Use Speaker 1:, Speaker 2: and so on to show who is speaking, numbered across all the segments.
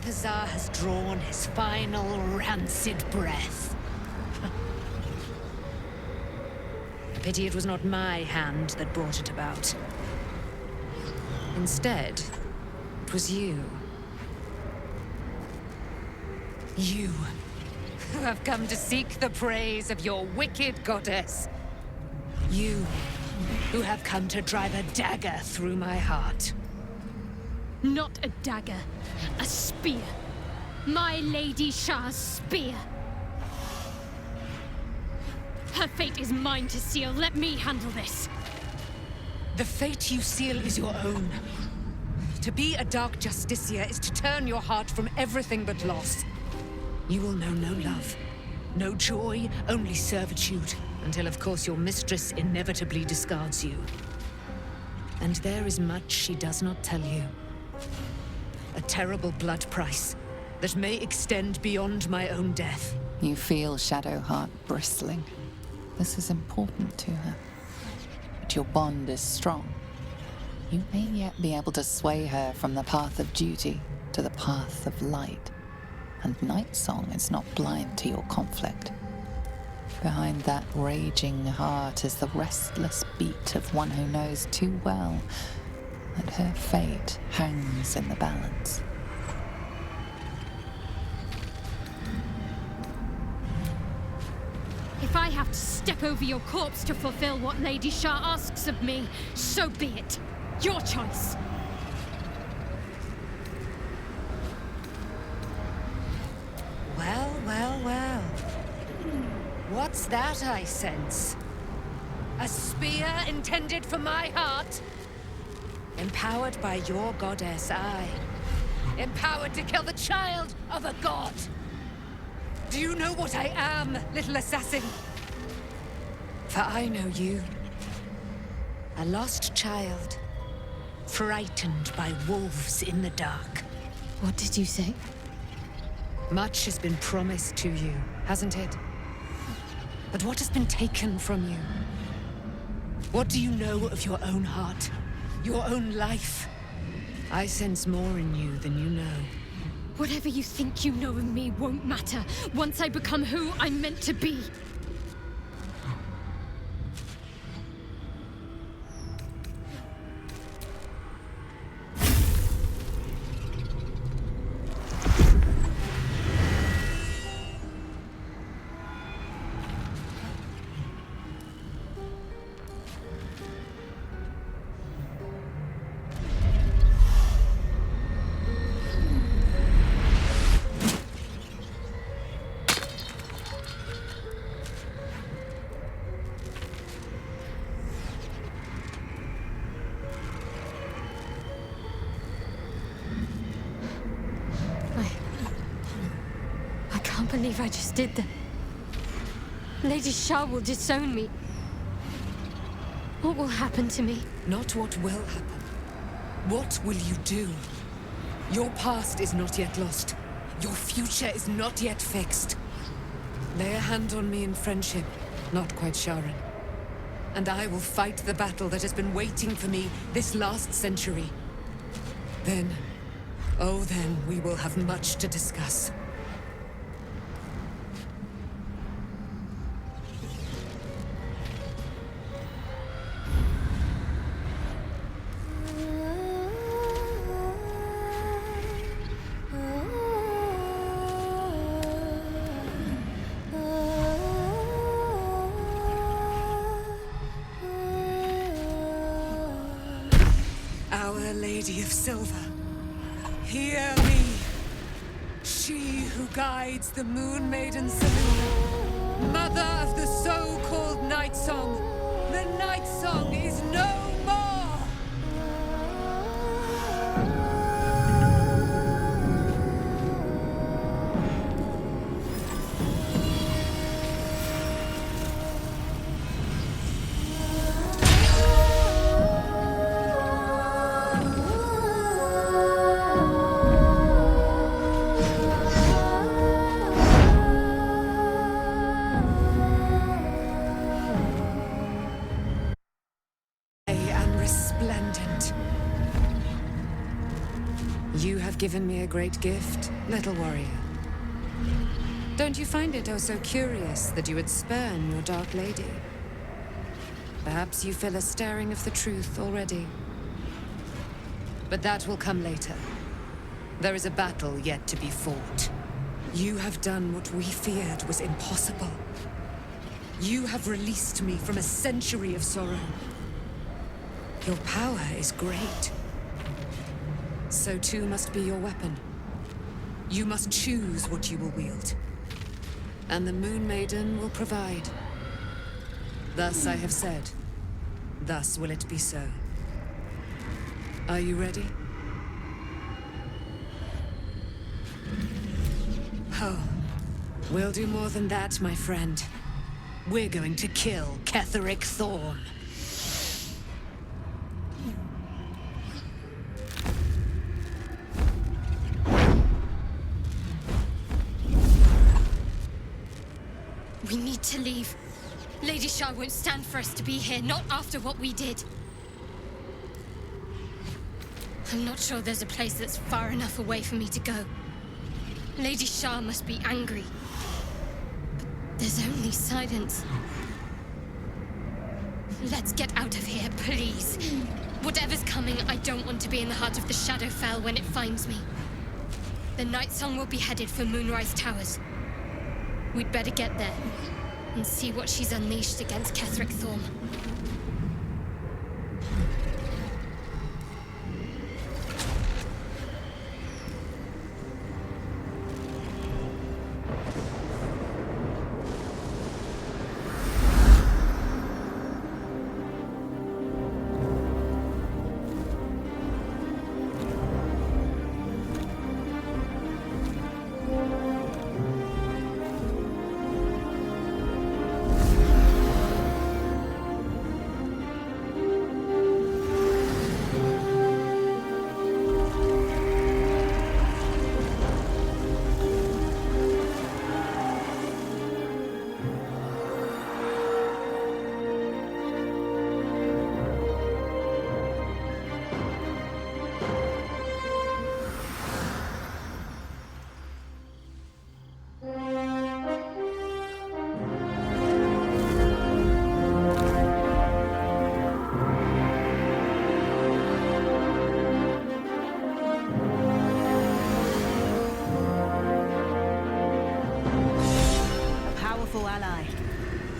Speaker 1: Balthazar has drawn his final rancid breath. A pity it was not my hand that brought it about. Instead, it was you. You, who have come to seek the praise of your wicked goddess. You, who have come to drive a dagger through my heart.
Speaker 2: Not a dagger, a spear. My Lady Shah's spear. Her fate is mine to seal. Let me handle this.
Speaker 1: The fate you seal is your own. To be a Dark Justicia is to turn your heart from everything but loss. You will know no love, no joy, only servitude, until of course your mistress inevitably discards you. And there is much she does not tell you. A terrible blood price that may extend beyond my own death.
Speaker 3: You feel Shadowheart bristling. This is important to her. But your bond is strong. You may yet be able to sway her from the path of duty to the path of light. And Nightsong is not blind to your conflict. Behind that raging heart is the restless beat of one who knows too well that her fate hangs in the balance.
Speaker 2: If I have to step over your corpse to fulfill what Lady Shah asks of me, so be it. Your choice.
Speaker 1: Well, well, well. What's that I sense? A spear intended for my heart? Empowered by your goddess, I. Empowered to kill the child of a god. Do you know what I am, little assassin? For I know you. A lost child. Frightened by wolves in the dark.
Speaker 2: What did you say?
Speaker 1: Much has been promised to you, hasn't it? But what has been taken from you? What do you know of your own heart? Your own life? I sense more in you than you know.
Speaker 2: Whatever you think you know of me won't matter once I become who I'm meant to be. I can't believe I just did that. Lady Shah will disown me. What will happen to me?
Speaker 1: Not what will happen. What will you do? Your past is not yet lost. Your future is not yet fixed. Lay a hand on me in friendship, not quite Sharon. And I will fight the battle that has been waiting for me this last century. Then, oh then, we will have much to discuss. Our Lady of Silver, hear me. She who guides the Moon Maiden Selune, mother of the so-called Night Song. The Night Song is no more! given me a great gift, little warrior. Don't you find it oh so curious that you would spurn your dark lady? Perhaps you feel a stirring of the truth already. But that will come later. There is a battle yet to be fought. You have done what we feared was impossible. You have released me from a century of sorrow. Your power is great. So too must be your weapon. You must choose what you will wield. And the Moon Maiden will provide. Thus I have said. Thus will it be so. Are you ready? Oh, we'll do more than that, my friend. We're going to kill Ketheric Thorn.
Speaker 2: We need to leave. Lady Shah won't stand for us to be here, not after what we did. I'm not sure there's a place that's far enough away for me to go. Lady Shah must be angry. But there's only silence. Let's get out of here, please. Whatever's coming, I don't want to be in the heart of the Shadowfell when it finds me. The Night Song will be headed for Moonrise Towers. We'd better get there and see what she's unleashed against Ketheric Thorn.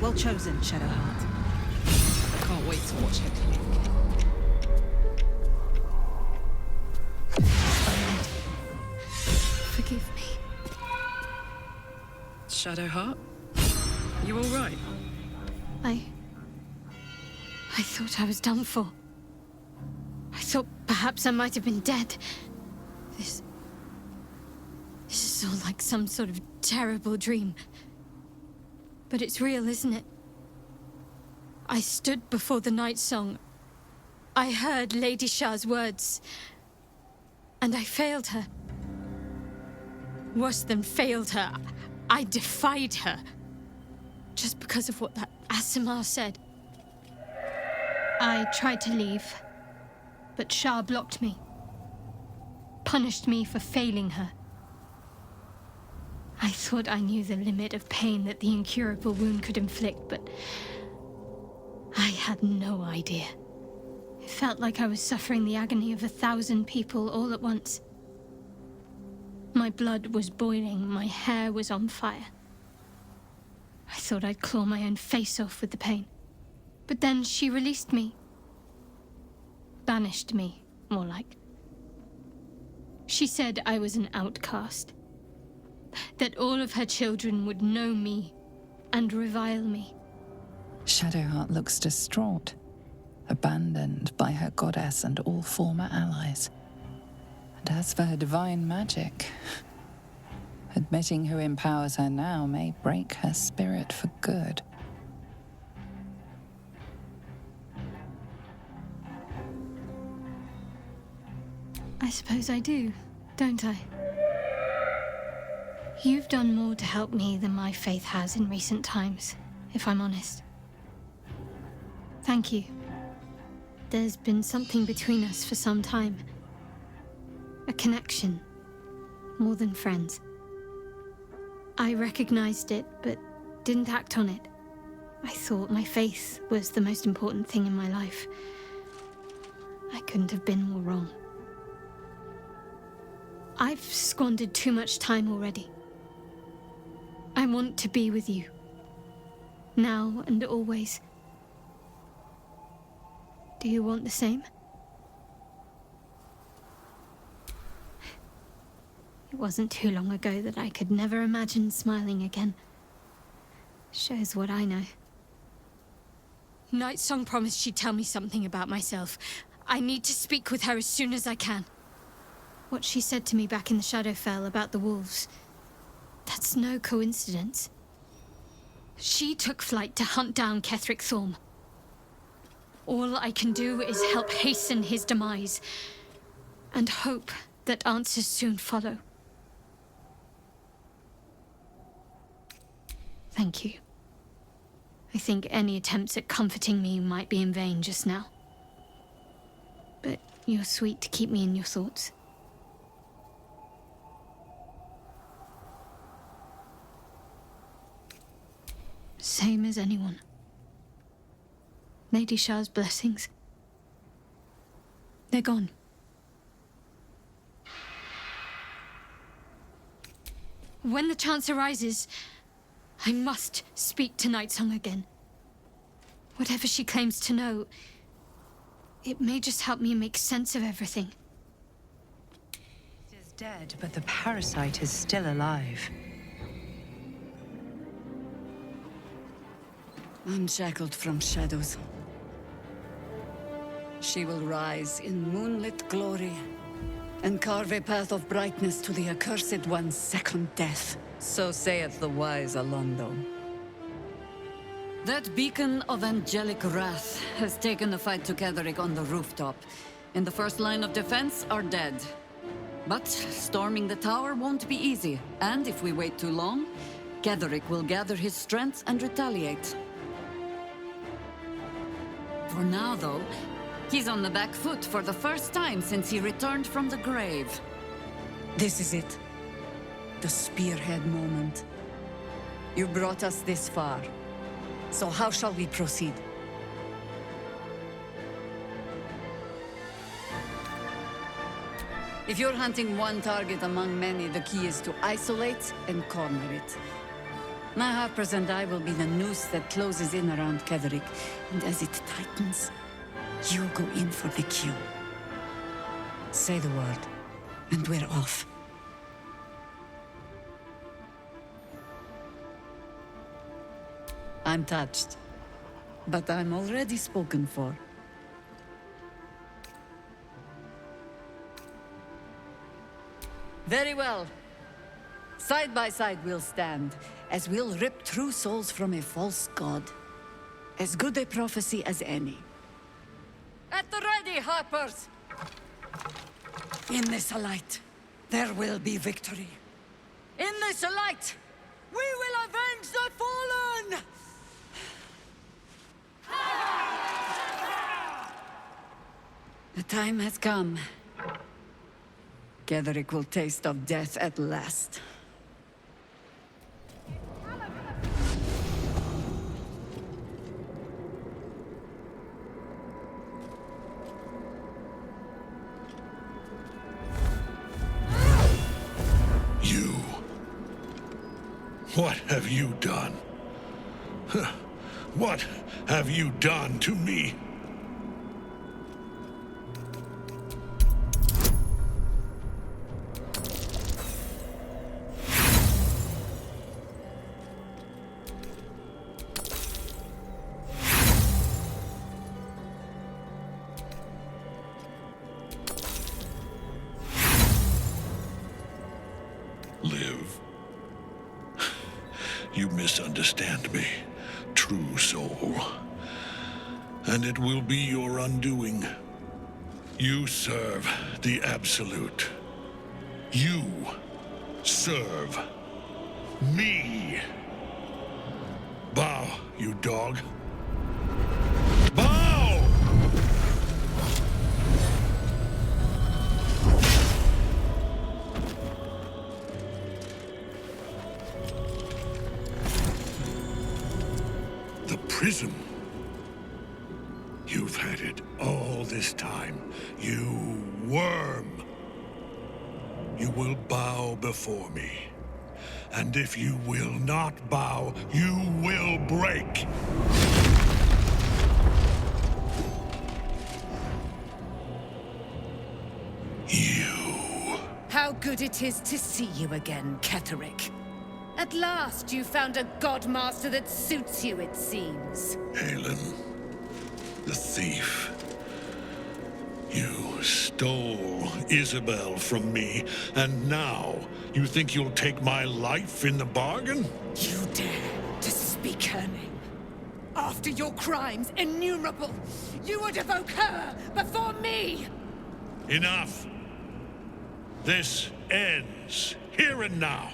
Speaker 4: Well chosen, Shadowheart. I can't wait to watch her click.
Speaker 2: Forgive me.
Speaker 4: Shadowheart? You all right?
Speaker 2: I thought I was done for. I thought perhaps I might have been dead. This is all like some sort of terrible dream. But it's real, isn't it? I stood before the Night Song. I heard Lady Shah's words. And I failed her. Worse than failed her, I defied her. Just because of what that Asimar said. I tried to leave, but Shah blocked me. Punished me for failing her. I thought I knew the limit of pain that the incurable wound could inflict, but I had no idea. It felt like I was suffering the agony of 1,000 people all at once. My blood was boiling, my hair was on fire. I thought I'd claw my own face off with the pain. But then she released me. Banished me, more like. She said I was an outcast. That all of her children would know me and revile me.
Speaker 3: Shadowheart looks distraught, abandoned by her goddess and all former allies. And as for her divine magic, admitting who empowers her now may break her spirit for good.
Speaker 2: I suppose I do, don't I? You've done more to help me than my faith has in recent times, if I'm honest. Thank you. There's been something between us for some time. A connection, more than friends. I recognized it, but didn't act on it. I thought my faith was the most important thing in my life. I couldn't have been more wrong. I've squandered too much time already. I want to be with you. Now and always. Do you want the same? It wasn't too long ago that I could never imagine smiling again. Shows what I know. Nightsong promised she'd tell me something about myself. I need to speak with her as soon as I can. What she said to me back in the Shadowfell about the wolves, that's no coincidence. She took flight to hunt down Ketheric Thorm. All I can do is help hasten his demise, and hope that answers soon follow. Thank you. I think any attempts at comforting me might be in vain just now. But you're sweet to keep me in your thoughts. Same as anyone. Lady Shah's blessings. They're gone. When the chance arises, I must speak to Nightsong again. Whatever she claims to know, it may just help me make sense of everything.
Speaker 1: It is dead, but the parasite is still alive.
Speaker 5: Unshackled from shadows, she will rise in moonlit glory and carve a path of brightness to the accursed one's second death. So saith the wise Alondo. That beacon of angelic wrath has taken the fight to Ketheric on the rooftop, and the first line of defense are dead. But storming the tower won't be easy, and if we wait too long, Ketheric will gather his strength and retaliate. For now, though, he's on the back foot for the first time since he returned from the grave. This is it. The spearhead moment. You brought us this far. So how shall we proceed? If you're hunting one target among many, the key is to isolate and corner it. My Harpers and I will be the noose that closes in around Ketheric, and as it tightens, you go in for the kill. Say the word, and we're off. I'm touched, but I'm already spoken for. Very well. Side by side we'll stand, as we'll rip true souls from a false god. As good a prophecy as any. At the ready, Harpers! In this light, there will be victory. In this light, we will avenge the fallen! The time has come. Ketheric will taste of death at last.
Speaker 6: You. What have you done? What have you done to me? Live. You misunderstand me, true soul. And it will be your undoing. You serve the Absolute. You serve me. Bow, you dog. Bow! prison. You've had it all this time, you worm. You will bow before me. And if you will not bow, you will break. You.
Speaker 1: How good it is to see you again, Ketherick. At last you found a godmaster that suits you, it seems.
Speaker 6: Halen, the thief. You stole Isabel from me, and now you think you'll take my life in the bargain?
Speaker 1: You dare to speak her name? After your crimes innumerable, you would evoke her before me!
Speaker 6: Enough! This ends, here and now.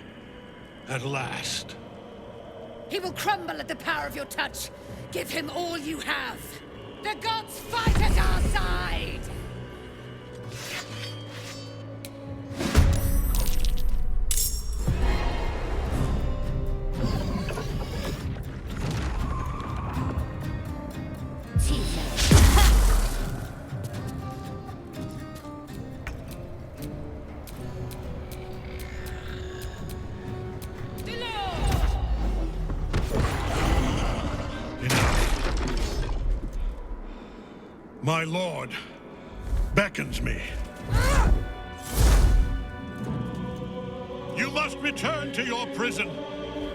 Speaker 6: At last.
Speaker 1: He will crumble at the power of your touch. Give him all you have. The gods fight at our side!
Speaker 6: My lord beckons me. You must return to your prison,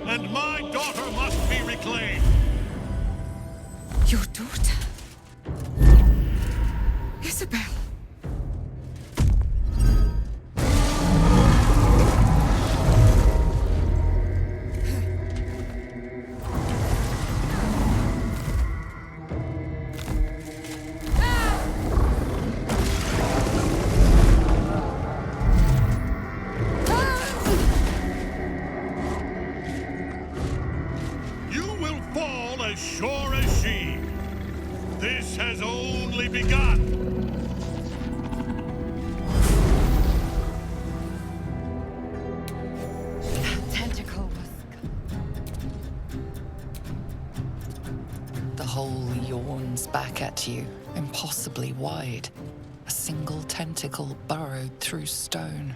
Speaker 6: and my daughter must be reclaimed.
Speaker 1: Your daughter? Isabel?
Speaker 6: As sure as she. This has only begun.
Speaker 1: That tentacle was...
Speaker 3: The hole yawns back at you, impossibly wide. A single tentacle burrowed through stone.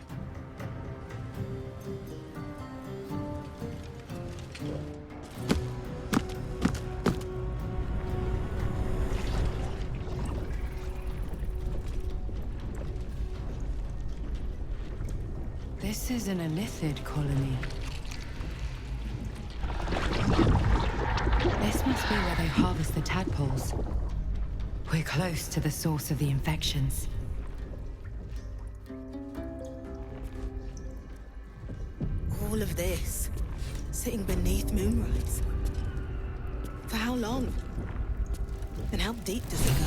Speaker 1: This is an Elithid colony. This must be where they harvest the tadpoles. We're close to the source of the infections.
Speaker 4: All of this, sitting beneath moonrise. For how long? And how deep does it go?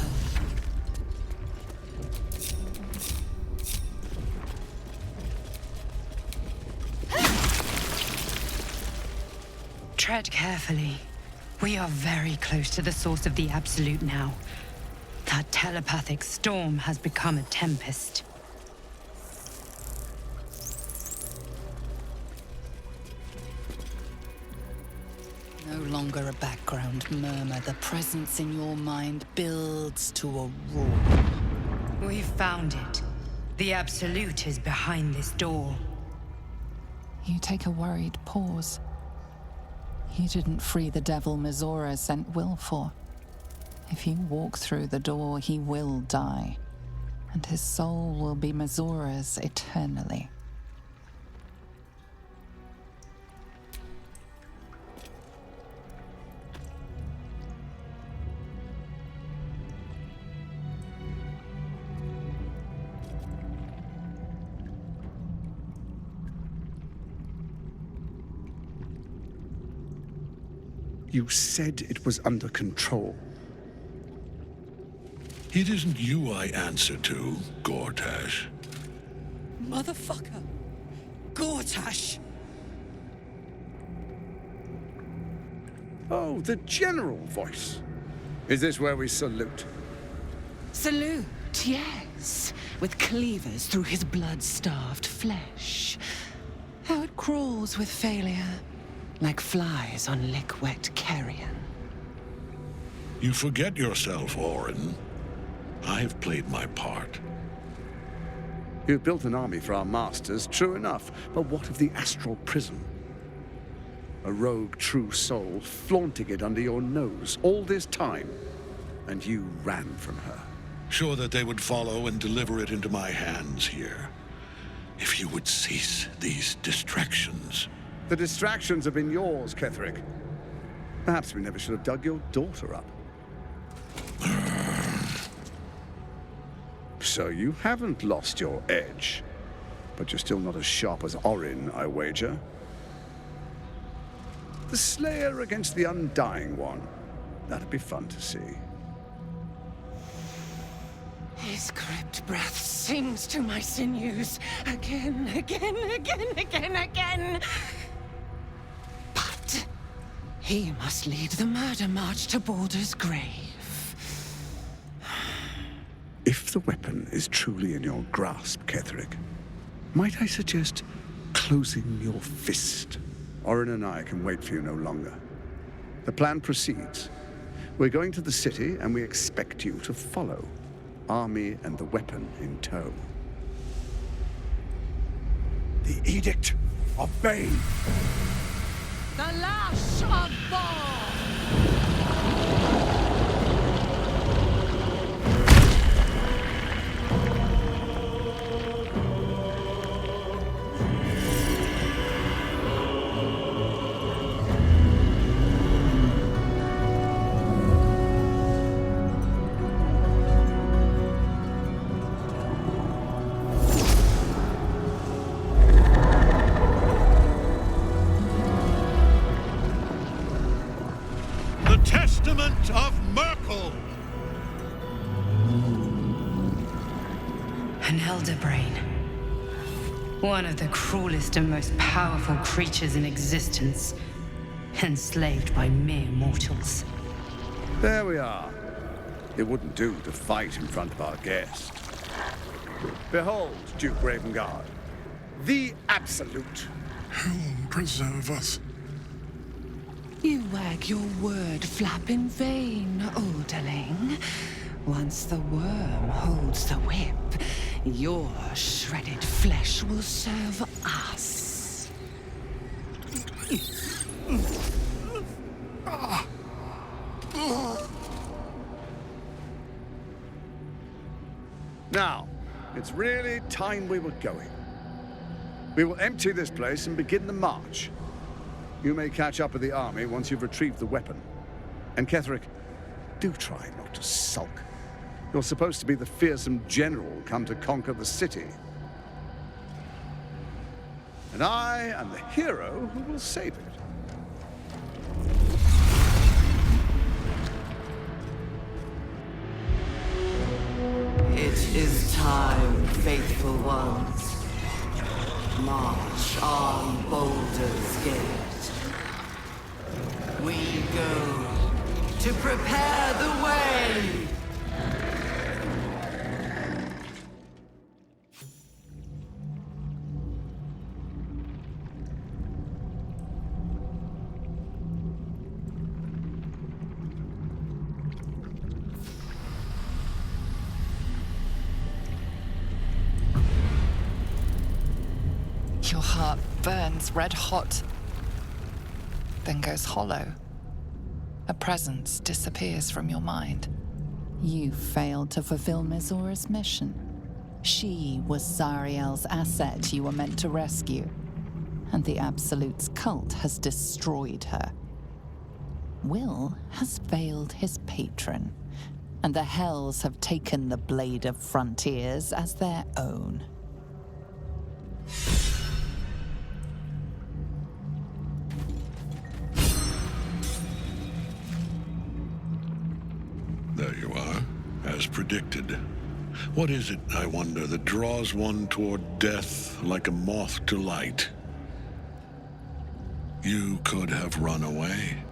Speaker 1: Tread carefully. We are very close to the source of the Absolute now. That telepathic storm has become a tempest.
Speaker 3: No longer a background murmur. The presence in your mind builds to a roar.
Speaker 1: We've found it. The Absolute is behind this door.
Speaker 3: You take a worried pause. You didn't free the devil Mizora sent Will for. If you walk through the door, he will die, and his soul will be Mizora's eternally.
Speaker 7: You said it was under control.
Speaker 6: It isn't you I answer to, Gortash.
Speaker 4: Motherfucker! Gortash!
Speaker 7: Oh, the general voice. Is this where we salute?
Speaker 4: Salute, yes. With cleavers through his blood-starved flesh. How it crawls with failure, like flies on lick-wet carrion.
Speaker 6: You forget yourself, Orin. I have played my part.
Speaker 7: You've built an army for our masters, true enough. But what of the astral prism? A rogue true soul flaunting it under your nose all this time, and you ran from her.
Speaker 6: Sure that they would follow and deliver it into my hands here. If you would cease these distractions.
Speaker 7: The distractions have been yours, Ketheric. Perhaps we never should have dug your daughter up. So you haven't lost your edge, but you're still not as sharp as Orin, I wager. The Slayer against the Undying One. That'd be fun to see.
Speaker 4: His crypt breath sings to my sinews. Again, again, again, again, again. But he must lead the murder march to Baldur's grave.
Speaker 7: If the weapon is truly in your grasp, Ketheric, might I suggest closing your fist? Orin and I can wait for you no longer. The plan proceeds. We're going to the city, and we expect you to follow. Army and the weapon in tow.
Speaker 6: The Edict of Bane.
Speaker 1: The Lash of Ball!
Speaker 6: Testament of Merkel!
Speaker 8: An elder brain. One of the cruelest and most powerful creatures in existence. Enslaved by mere mortals.
Speaker 7: There we are. It wouldn't do to fight in front of our guest. Behold, Duke Ravengard. The Absolute.
Speaker 6: Whom preserve us?
Speaker 4: You wag your word flap in vain, Olderling. Once the worm holds the whip, your shredded flesh will serve us.
Speaker 7: Now, it's really time we were going. We will empty this place and begin the march. You may catch up with the army once you've retrieved the weapon. And Ketheric, do try not to sulk. You're supposed to be the fearsome general come to conquer the city. And I am the hero who will save it.
Speaker 9: It is time, faithful ones. March on Baldur's Gate. We go to prepare the way!
Speaker 3: Your heart burns red hot, then goes hollow. A presence disappears from your mind. You failed to fulfill Mizora's mission. She was Zariel's asset you were meant to rescue, and the Absolute's cult has destroyed her. Will has failed his patron, and the Hells have taken the Blade of Frontiers as their own.
Speaker 6: There you are, as predicted. What is it, I wonder, that draws one toward death like a moth to light? You could have run away,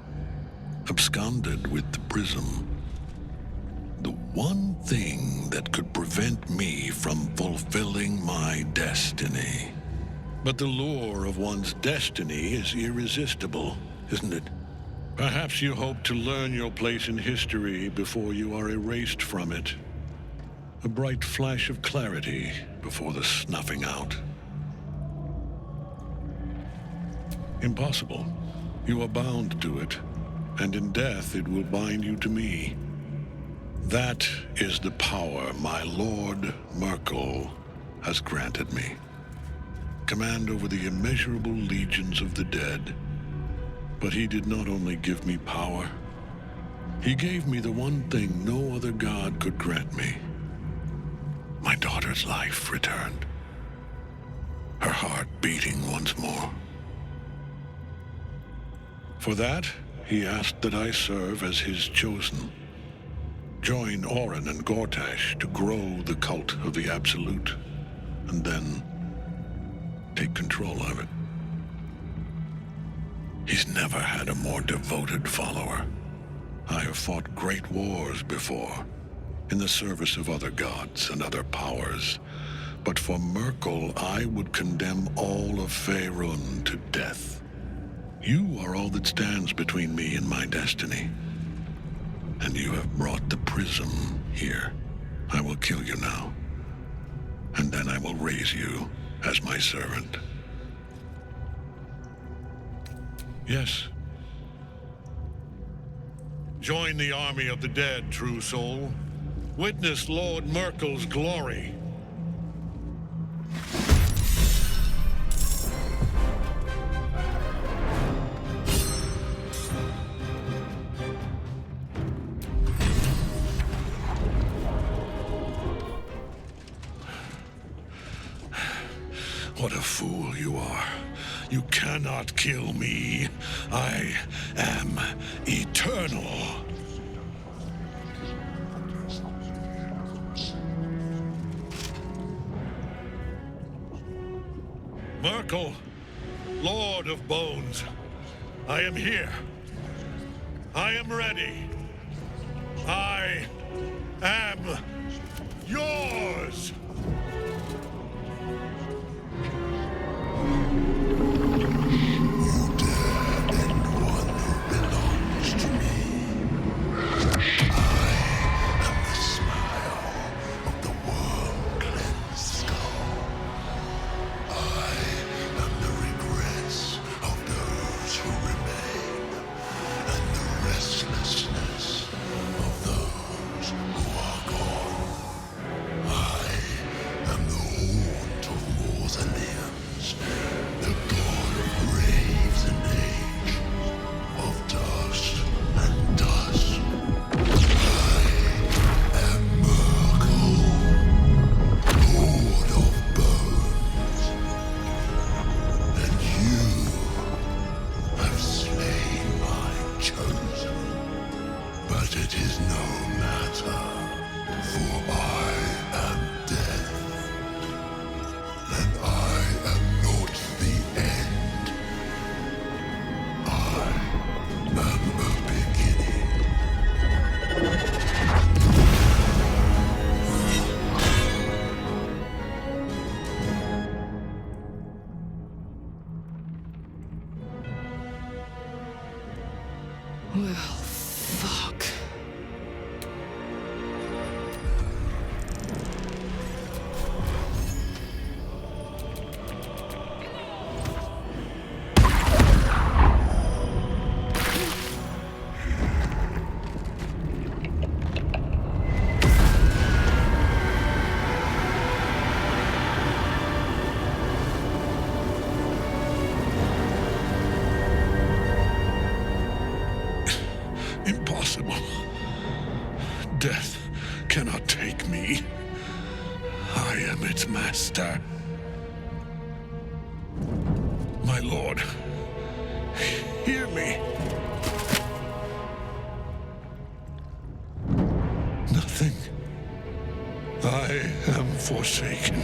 Speaker 6: absconded with the prism. The one thing that could prevent me from fulfilling my destiny. But the lure of one's destiny is irresistible, isn't it? Perhaps you hope to learn your place in history before you are erased from it. A bright flash of clarity before the snuffing out. Impossible. You are bound to it, and in death it will bind you to me. That is the power my Lord Merkel has granted me. Command over the immeasurable legions of the dead. But he did not only give me power, he gave me the one thing no other god could grant me. My daughter's life returned. Her heart beating once more. For that, he asked that I serve as his chosen. Join Orin and Gortash to grow the cult of the Absolute, and then take control of it. He's never had a more devoted follower. I have fought great wars before, in the service of other gods and other powers, but for Merkel, I would condemn all of Faerun to death. You are all that stands between me and my destiny. And you have brought the prism here. I will kill you now, and then I will raise you as my servant. Yes. Join the army of the dead, true soul. Witness Lord Merkel's glory. What a fool you are. You cannot kill me. I am eternal. Merkel, Lord of Bones, I am here. I am ready. I am yours.
Speaker 4: Well, fuck.
Speaker 6: Impossible. Death cannot take me. I am its master. My lord, hear me. Nothing. I am forsaken.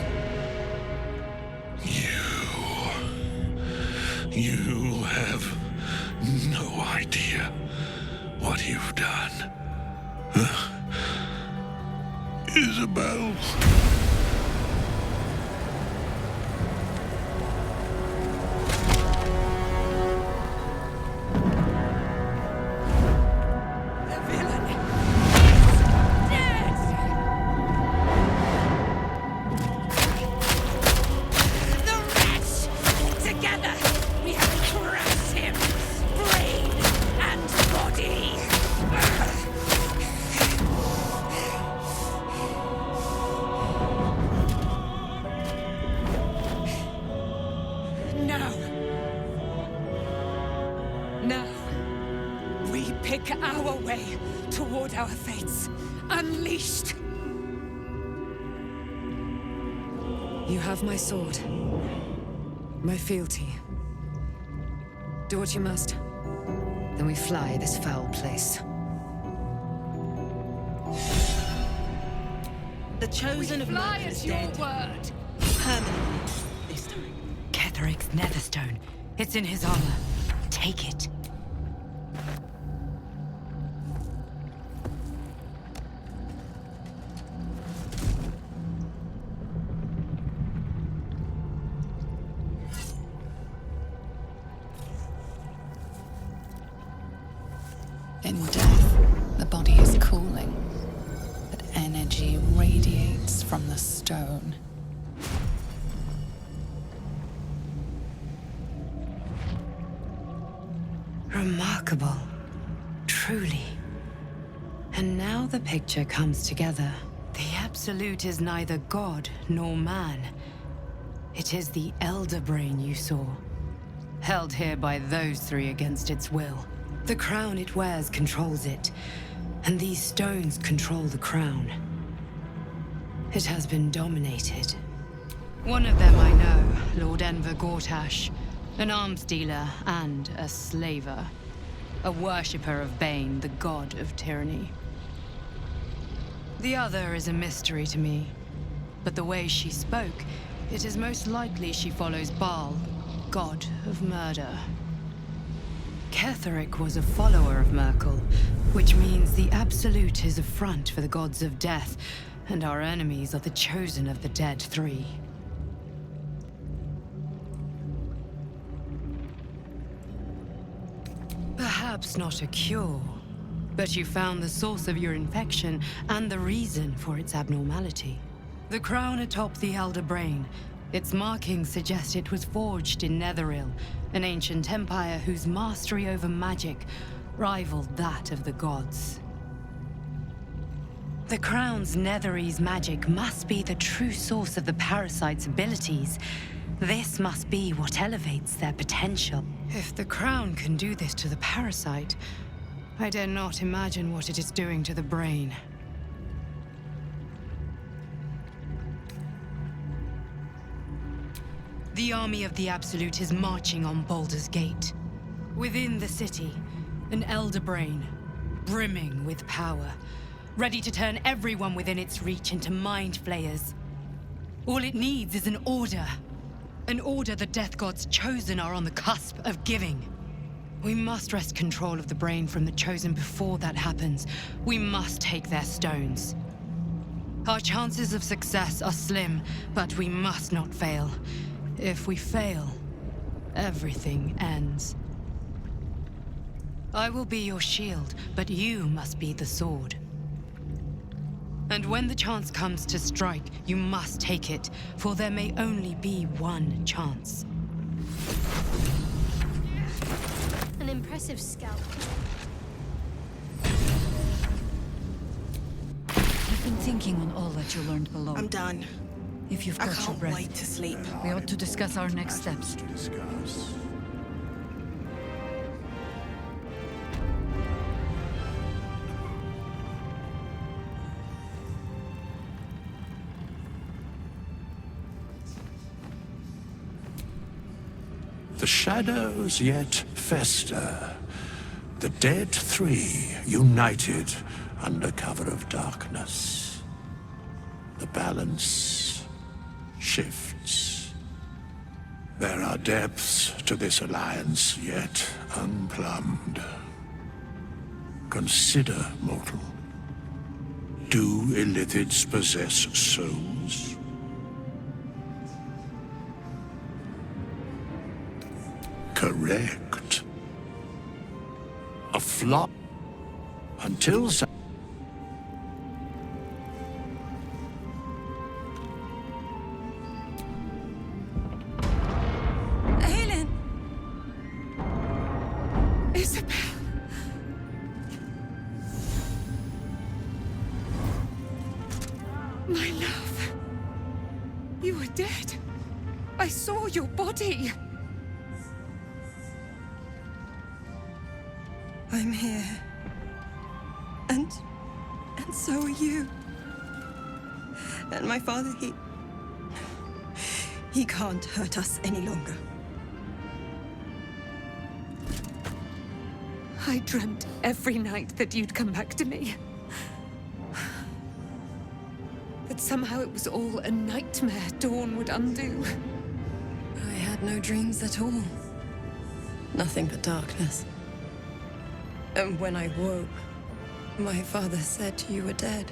Speaker 6: You have no idea what you've done. Isabel.
Speaker 1: pick our way toward our fates. Unleashed! You have my sword. My fealty. Do what you must. Then we fly this foul place.
Speaker 10: The chosen of
Speaker 1: Fly
Speaker 10: Merc
Speaker 1: at
Speaker 10: is
Speaker 1: your
Speaker 10: dead.
Speaker 1: word!
Speaker 10: Permanently, this time.
Speaker 8: Ketheric's netherstone. It's in his armor. Take it.
Speaker 3: In death, the body is cooling, but energy radiates from the stone.
Speaker 8: Remarkable. Truly. And now the picture comes together. The Absolute is neither god nor man. It is the Elder Brain you saw, held here by those three against its will. The crown it wears controls it, and these stones control the crown. It has been dominated. One of them I know, Lord Enver Gortash, an arms dealer and a slaver. A worshipper of Bane, the god of tyranny. The other is a mystery to me, but the way she spoke, it is most likely she follows Baal, god of murder. Ketheric was a follower of Merkel, which means the Absolute is a front for the gods of death, and our enemies are the chosen of the dead three. Perhaps not a cure, but you found the source of your infection and the reason for its abnormality. The crown atop the Elder Brain. Its markings suggest it was forged in Netheril, an ancient empire whose mastery over magic rivaled that of the gods. The crown's Netherese magic must be the true source of the parasites' abilities. This must be what elevates their potential. If the crown can do this to the parasite, I dare not imagine what it is doing to the brain. The army of the Absolute is marching on Baldur's Gate. Within the city, an Elder Brain, brimming with power, ready to turn everyone within its reach into mind flayers. All it needs is an order. An order the Death Gods chosen are on the cusp of giving. We must wrest control of the brain from the chosen before that happens. We must take their stones. Our chances of success are slim, but we must not fail. If we fail, everything ends. I will be your shield, but you must be the sword. And when the chance comes to strike, you must take it, for there may only be one chance.
Speaker 2: An impressive scalp.
Speaker 5: I've been thinking on all that you learned below.
Speaker 10: I'm done.
Speaker 5: If you've
Speaker 10: I
Speaker 5: got your
Speaker 10: can't
Speaker 5: breath,
Speaker 10: wait to sleep.
Speaker 5: we ought to discuss our next steps.
Speaker 6: To discuss. The shadows yet fester. The dead three united under cover of darkness. The balance shifts. There are depths to this alliance yet unplumbed. Consider, mortal. Do illithids possess souls? Correct. A flop until
Speaker 1: Aelin! Isabel! My love. You were dead. I saw your body.
Speaker 10: I'm here.
Speaker 11: And so are you. And my father, he can't hurt us any longer.
Speaker 1: I dreamt every night that you'd come back to me. That somehow it was all a nightmare Dawn would undo.
Speaker 11: I had no dreams at all. Nothing but darkness. And when I woke, my father said you were dead.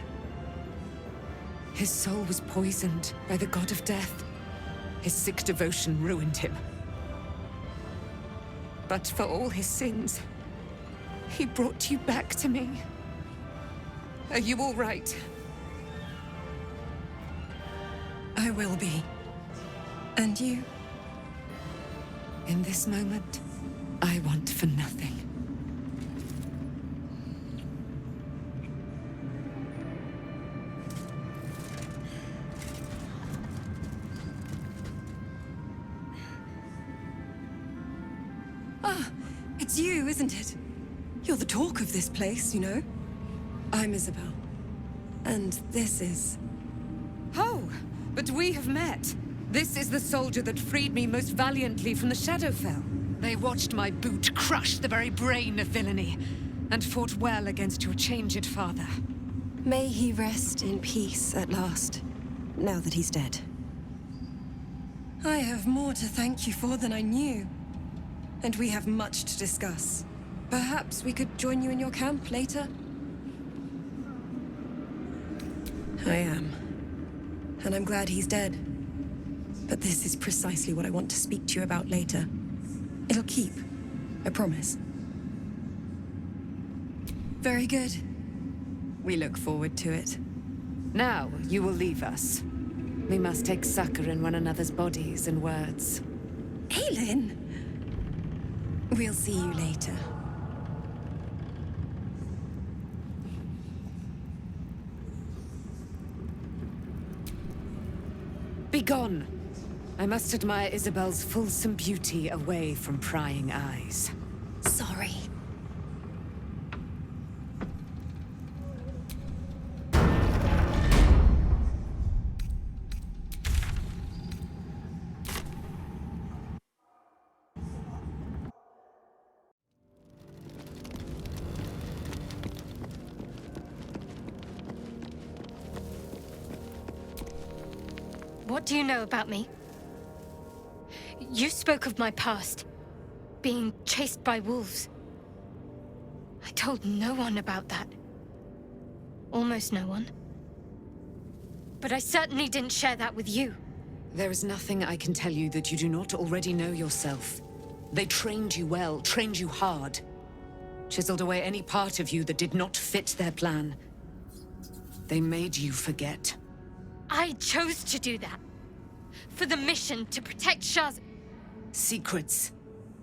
Speaker 1: His soul was poisoned by the god of death. His sick devotion ruined him. But for all his sins, he brought you back to me. Are you all right?
Speaker 11: I will be. And you?
Speaker 1: In this moment, I want for nothing.
Speaker 11: It's you, isn't it? You're the talk of this place, you know? I'm Isabel. And this is...
Speaker 1: Oh, but we have met. This is the soldier that freed me most valiantly from the Shadowfell. They watched my boot crush the very brain of villainy, and fought well against your changed father.
Speaker 11: May he rest in peace at last, now that he's dead. I have more to thank you for than I knew. And we have much to discuss. Perhaps we could join you in your camp later? I am. And I'm glad he's dead. But this is precisely what I want to speak to you about later. It'll keep. I promise. Very good. We look forward to it.
Speaker 1: Now, you will leave us. We must take succor in one another's bodies and words.
Speaker 11: Aelin! We'll see you later.
Speaker 1: Begone! I must admire Isabel's fulsome beauty away from prying eyes.
Speaker 11: Sorry.
Speaker 2: What do you know about me? You spoke of my past, being chased by wolves. I told no one about that. Almost no one. But I certainly didn't share that with you.
Speaker 1: There is nothing I can tell you that you do not already know yourself. They trained you well, trained you hard. Chiseled away any part of you that did not fit their plan. They made you forget.
Speaker 2: I chose to do that. For the mission to protect Shaz.
Speaker 1: Secrets.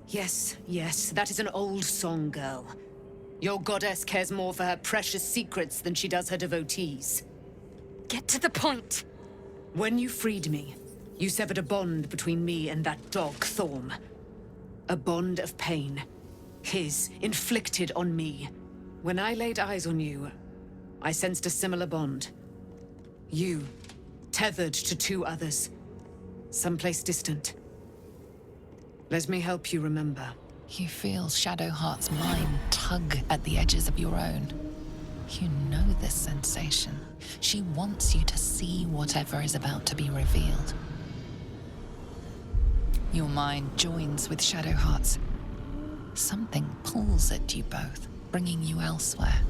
Speaker 1: Yes, yes, that is an old song, girl. Your goddess cares more for her precious secrets than she does her devotees.
Speaker 2: Get to the point.
Speaker 1: When you freed me, you severed a bond between me and that dog, Thorm. A bond of pain. His, inflicted on me. When I laid eyes on you, I sensed a similar bond. You, tethered to two others. Someplace distant. Let me help you remember.
Speaker 3: You feel Shadowheart's mind tug at the edges of your own. You know this sensation. She wants you to see whatever is about to be revealed. Your mind joins with Shadowheart's. Something pulls at you both, bringing you elsewhere.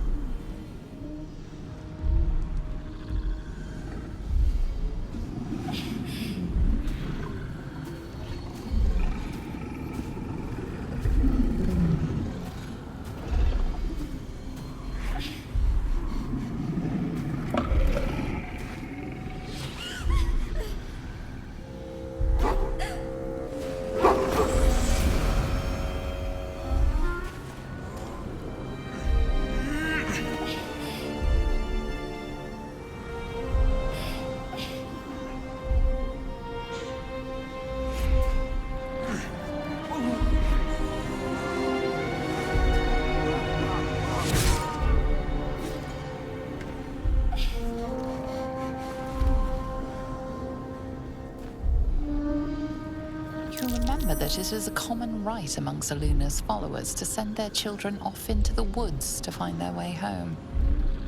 Speaker 3: that it is a common rite among Selune's followers to send their children off into the woods to find their way home.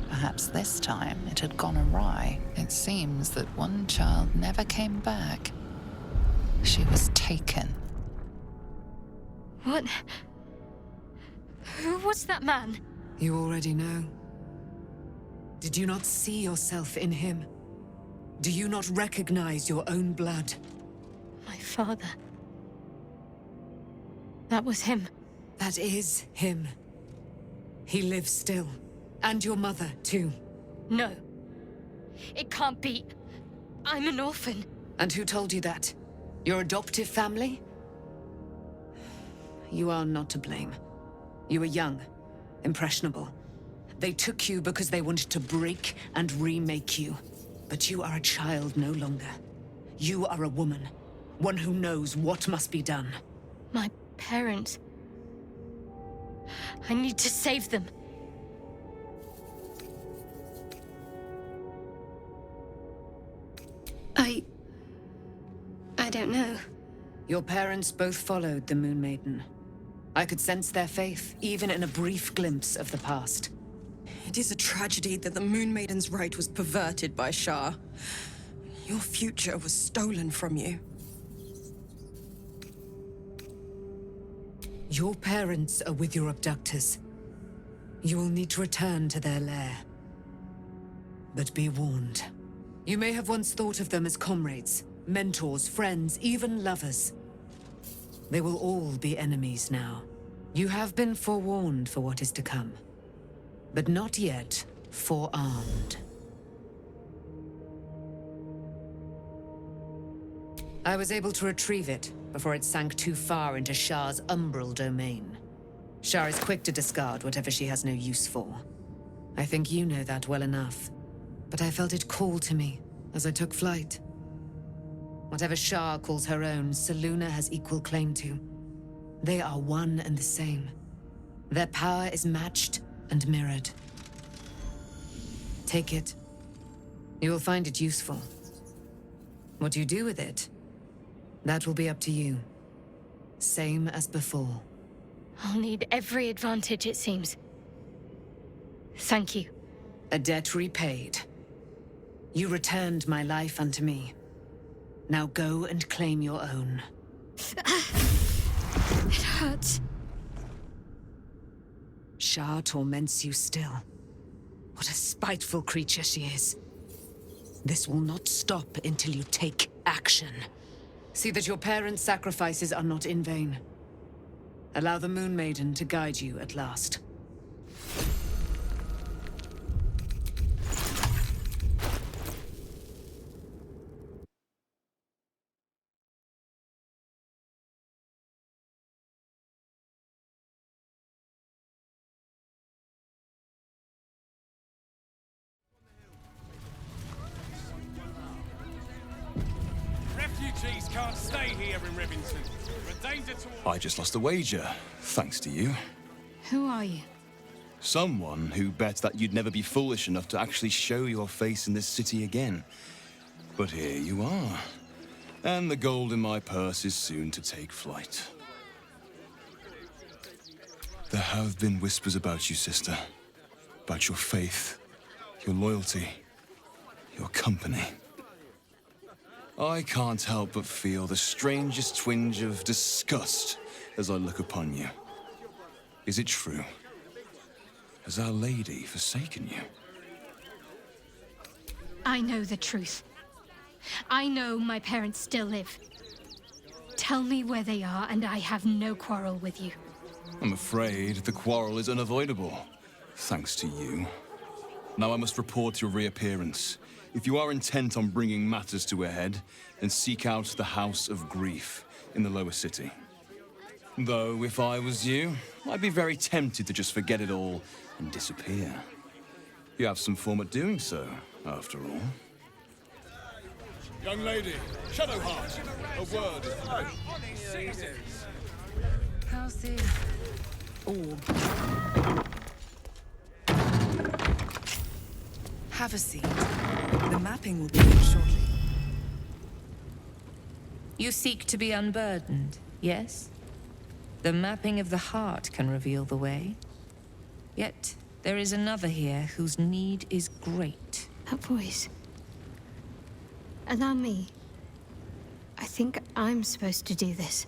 Speaker 3: Perhaps this time it had gone awry. It seems that one child never came back. She was taken.
Speaker 2: What? Who was that man?
Speaker 5: You already know. Did you not see yourself in him? Do you not recognize your own blood?
Speaker 2: My father. That was him.
Speaker 5: That is him. He lives still. And your mother, too.
Speaker 2: No. It can't be. I'm an orphan.
Speaker 5: And who told you that? Your adoptive family? You are not to blame. You were young, impressionable. They took you because they wanted to break and remake you. But you are a child no longer. You are a woman. One who knows what must be done.
Speaker 2: My parents. I need to save them. I don't know.
Speaker 5: Your parents both followed the Moon Maiden. I could sense their faith, even in a brief glimpse of the past.
Speaker 11: It is a tragedy that the Moon Maiden's right was perverted by Shah. Your future was stolen from you.
Speaker 5: Your parents are with your abductors. You will need to return to their lair. But be warned. You may have once thought of them as comrades, mentors, friends, even lovers. They will all be enemies now. You have been forewarned for what is to come, but not yet forearmed. I was able to retrieve it before it sank too far into Shah's umbral domain. Shah is quick to discard whatever she has no use for. I think you know that well enough, but I felt it call to me as I took flight. Whatever Shah calls her own, Selune has equal claim to. They are one and the same. Their power is matched and mirrored. Take it. You will find it useful. What you do with it, that will be up to you. Same as before.
Speaker 2: I'll need every advantage, it seems. Thank you.
Speaker 5: A debt repaid. You returned my life unto me. Now go and claim your own.
Speaker 2: It hurts.
Speaker 5: Shah torments you still. What a spiteful creature she is. This will not stop until you take action. See that your parents' sacrifices are not in vain. Allow the Moon Maiden to guide you at last.
Speaker 12: Refugees can't stay here in Rivington. We're a danger to...
Speaker 13: I just lost a wager, thanks to you.
Speaker 2: Who are you?
Speaker 13: Someone who bet that you'd never be foolish enough to actually show your face in this city again. But here you are. And the gold in my purse is soon to take flight. There have been whispers about you, sister. About your faith, your loyalty, your company. I can't help but feel the strangest twinge of disgust as I look upon you. Is it true? Has Our Lady forsaken you?
Speaker 2: I know the truth. I know my parents still live. Tell me where they are, and I have no quarrel with you.
Speaker 13: I'm afraid the quarrel is unavoidable, thanks to you. Now I must report your reappearance. If you are intent on bringing matters to a head, then seek out the House of Grief in the lower city. Though, if I was you, I'd be very tempted to just forget it all and disappear. You have some form at doing so, after all.
Speaker 12: Young lady, Shadowheart, a word.
Speaker 5: How's the orb?
Speaker 14: Have a seat. The mapping will begin shortly.
Speaker 15: You seek to be unburdened.
Speaker 1: Yes? The mapping of the heart can reveal the way. Yet, there is another here whose need is great.
Speaker 2: That voice. Allow me. I think I'm supposed to do this.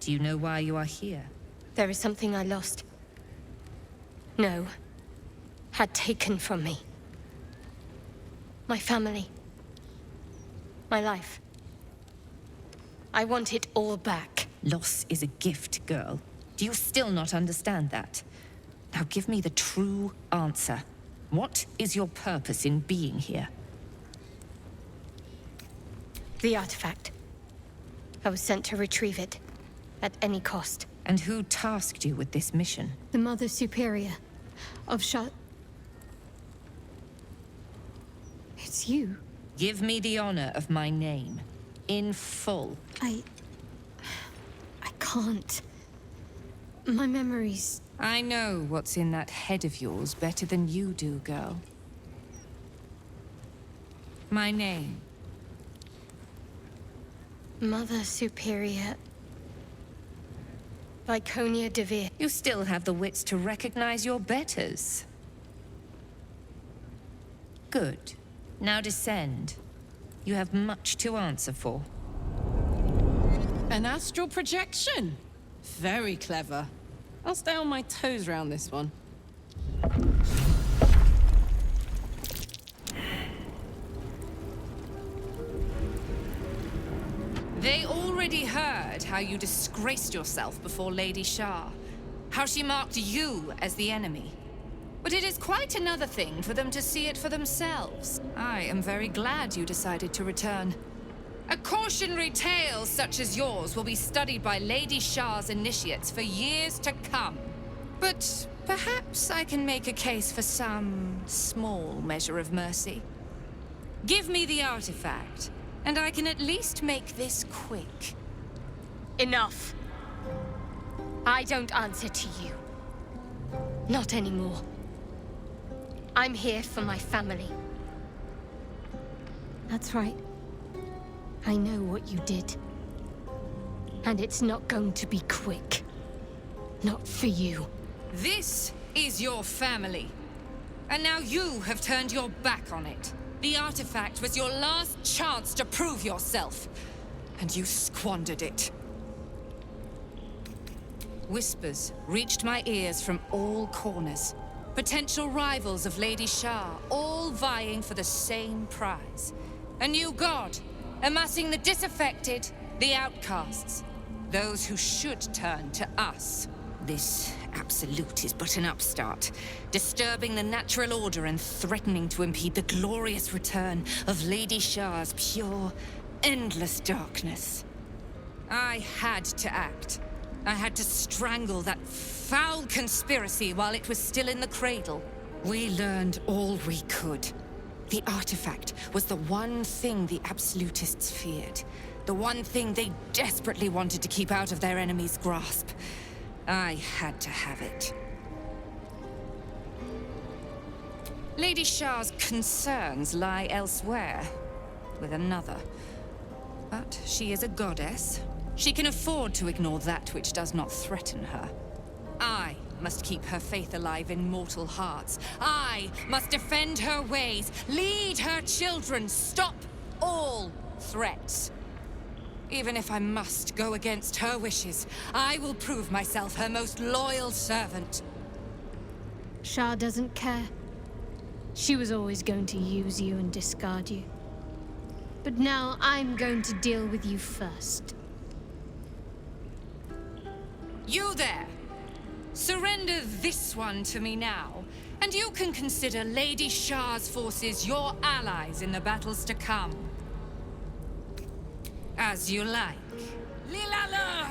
Speaker 1: Do you know why you are here?
Speaker 2: There is something I lost. No. Had taken from me. My family. My life. I want it all back.
Speaker 1: Loss is a gift, girl. Do you still not understand that? Now give me the true answer. What is your purpose in being here?
Speaker 2: The artifact. I was sent to retrieve it. At any cost.
Speaker 1: And who tasked you with this mission?
Speaker 2: The Mother Superior of It's you.
Speaker 1: Give me the honor of my name. In full.
Speaker 2: I can't. My memories...
Speaker 1: I know what's in that head of yours better than you do, girl. My name.
Speaker 2: Mother Superior... Lyconia Devere.
Speaker 1: You still have the wits to recognize your betters. Good. Now descend. You have much to answer for.
Speaker 10: An astral projection? Very clever. I'll stay on my toes around this one.
Speaker 1: They already heard how you disgraced yourself before Lady Shah. How she marked you as the enemy. But it is quite another thing for them to see it for themselves. I am very glad you decided to return. A cautionary tale such as yours will be studied by Lady Shah's initiates for years to come. But perhaps I can make a case for some small measure of mercy. Give me the artifact, and I can at least make this quick.
Speaker 2: Enough. I don't answer to you. Not anymore. I'm here for my family. That's right. I know what you did. And it's not going to be quick. Not for you.
Speaker 1: This is your family. And now you have turned your back on it. The artifact was your last chance to prove yourself. And you squandered it. Whispers reached my ears from all corners. Potential rivals of Lady Shah, all vying for the same prize. A new god, amassing the disaffected, the outcasts. Those who should turn to us. This absolute is but an upstart, disturbing the natural order and threatening to impede the glorious return of Lady Shah's pure, endless darkness. I had to act. I had to strangle that foul conspiracy while it was still in the cradle. We learned all we could. The artifact was the one thing the absolutists feared. The one thing they desperately wanted to keep out of their enemy's grasp. I had to have it. Lady Shah's concerns lie elsewhere, with another. But she is a goddess. She can afford to ignore that which does not threaten her. I must keep her faith alive in mortal hearts. I must defend her ways, lead her children, stop all threats. Even if I must go against her wishes, I will prove myself her most loyal servant.
Speaker 2: Shah doesn't care. She was always going to use you and discard you. But now I'm going to deal with you first.
Speaker 1: You there! Surrender this one to me now, and you can consider Lady Shah's forces your allies in the battles to come. As you like. Lilala!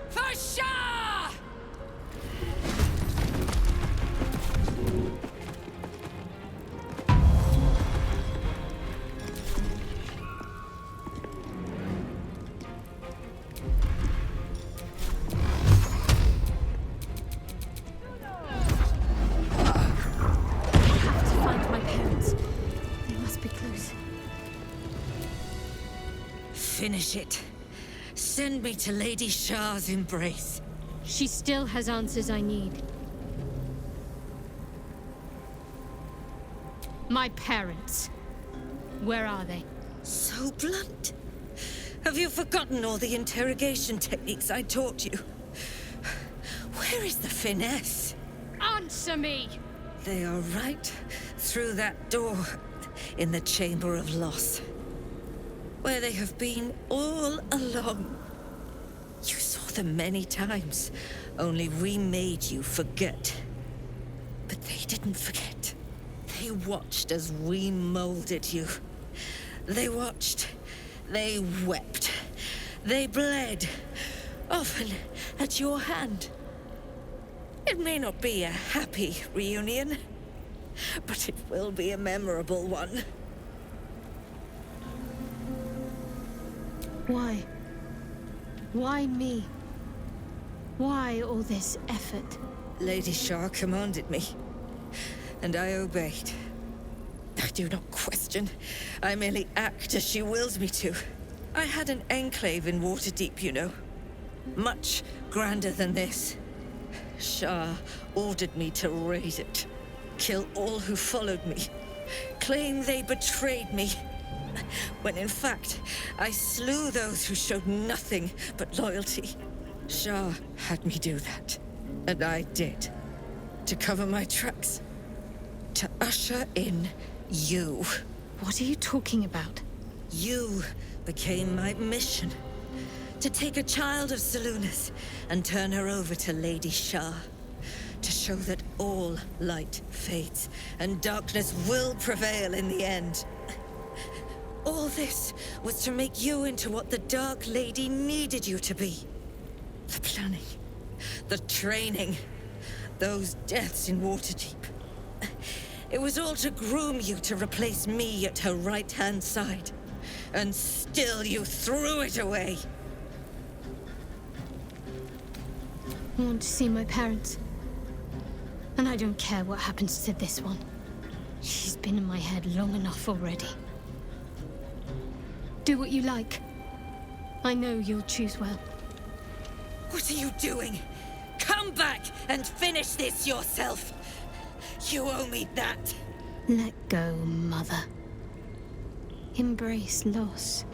Speaker 1: For Shah! finish it. Send me to Lady Shah's embrace.
Speaker 2: She still has answers I need. My parents. Where are they?
Speaker 1: So blunt. Have you forgotten all the interrogation techniques I taught you? Where is the finesse?
Speaker 2: Answer me!
Speaker 1: They are right through that door in the Chamber of Loss, where they have been all along. You saw them many times, only we made you forget. But they didn't forget. They watched as we molded you. They watched. They wept. They bled. Often at your hand. It may not be a happy reunion, but it will be a memorable one.
Speaker 2: Why? Why me? Why all this effort?
Speaker 1: Lady Shah commanded me, and I obeyed. I do not question. I merely act as she wills me to. I had an enclave in Waterdeep, you know. Much grander than this. Shah ordered me to raise it. Kill all who followed me. Claim they betrayed me. When in fact, I slew those who showed nothing but loyalty. Shah had me do that. And I did. To cover my tracks. To usher in you.
Speaker 2: What are you talking about?
Speaker 1: You became my mission. To take a child of Selune's and turn her over to Lady Shah. To show that all light fades and darkness will prevail in the end. All this was to make you into what the Dark Lady needed you to be. The planning, the training, those deaths in Waterdeep. It was all to groom you to replace me at her right-hand side. And still you threw it away.
Speaker 2: I want to see my parents. And I don't care what happens to this one. She's been in my head long enough already. Do what you like. I know you'll choose well.
Speaker 1: What are you doing? Come back and finish this yourself. You owe me that.
Speaker 2: Let go, Mother. Embrace loss.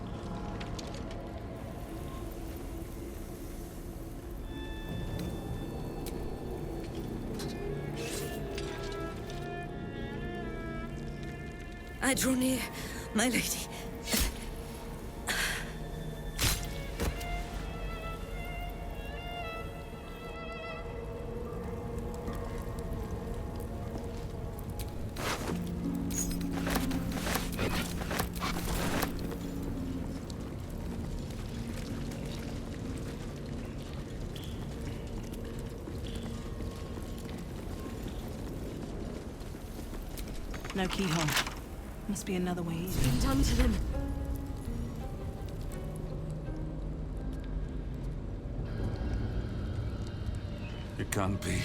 Speaker 1: I draw near, my lady.
Speaker 14: No keyhole. Must be another way in.
Speaker 2: What's been done to them?
Speaker 15: It can't be.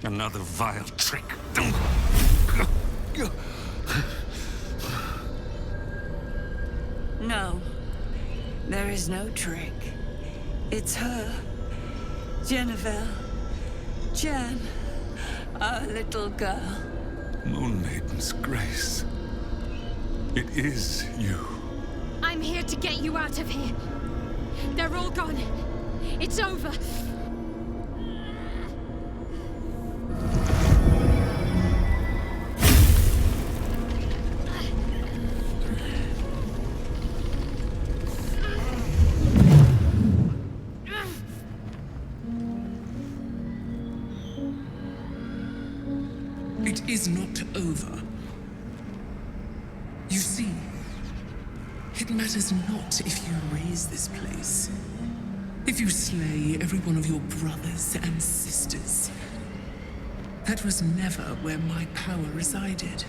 Speaker 15: Another vile trick.
Speaker 5: No. There is no trick. It's her. Jennifer. Jan. Our little girl.
Speaker 15: Moon Maiden's grace. It is you.
Speaker 2: I'm here to get you out of here. They're all gone. It's over.
Speaker 16: It is not over. You see, it matters not if you raise this place. If you slay every one of your brothers and sisters. That was never where my power resided.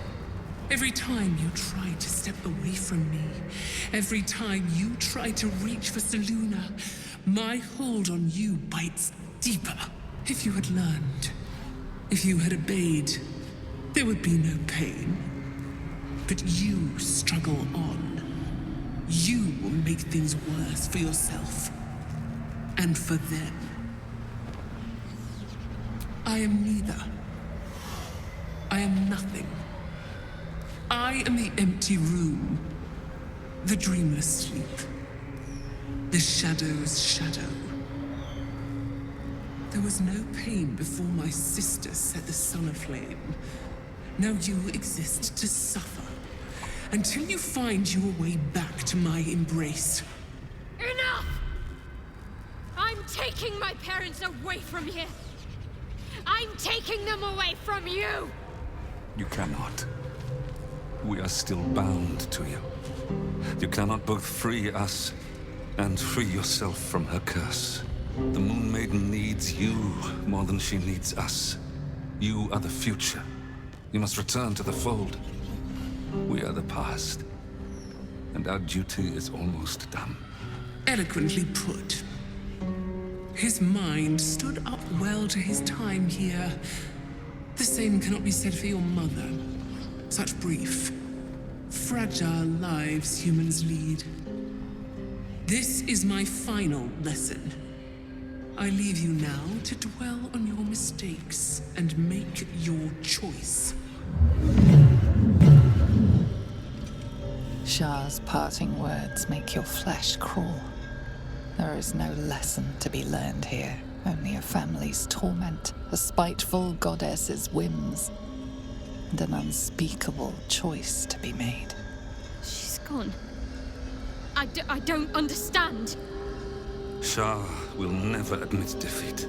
Speaker 16: Every time you tried to step away from me, every time you tried to reach for Selune, my hold on you bites deeper. If you had learned, if you had obeyed, there would be no pain. But you struggle on. you will make things worse for yourself. And for them. I am neither. I am nothing. I am the empty room. The dreamless sleep. The shadow's shadow. There was no pain before my sister set the sun aflame. Now you exist to suffer. Until you find your way back to my embrace.
Speaker 2: Enough! I'm taking my parents away from here. I'm taking them away from you!
Speaker 15: You cannot. We are still bound to you. You cannot both free us and free yourself from her curse. The Moon Maiden needs you more than she needs us. You are the future. You must return to the fold. We are the past. And our duty is almost done.
Speaker 16: Eloquently put. His mind stood up well to his time here. The same cannot be said for your mother. Such brief, fragile lives humans lead. This is my final lesson. I leave you now to dwell on your mistakes and make your choice.
Speaker 3: Shah's parting words make your flesh crawl. There is no lesson to be learned here, only a family's torment, a spiteful goddess's whims, and an unspeakable choice to be made.
Speaker 2: She's gone. I don't understand.
Speaker 15: Shah will never admit defeat.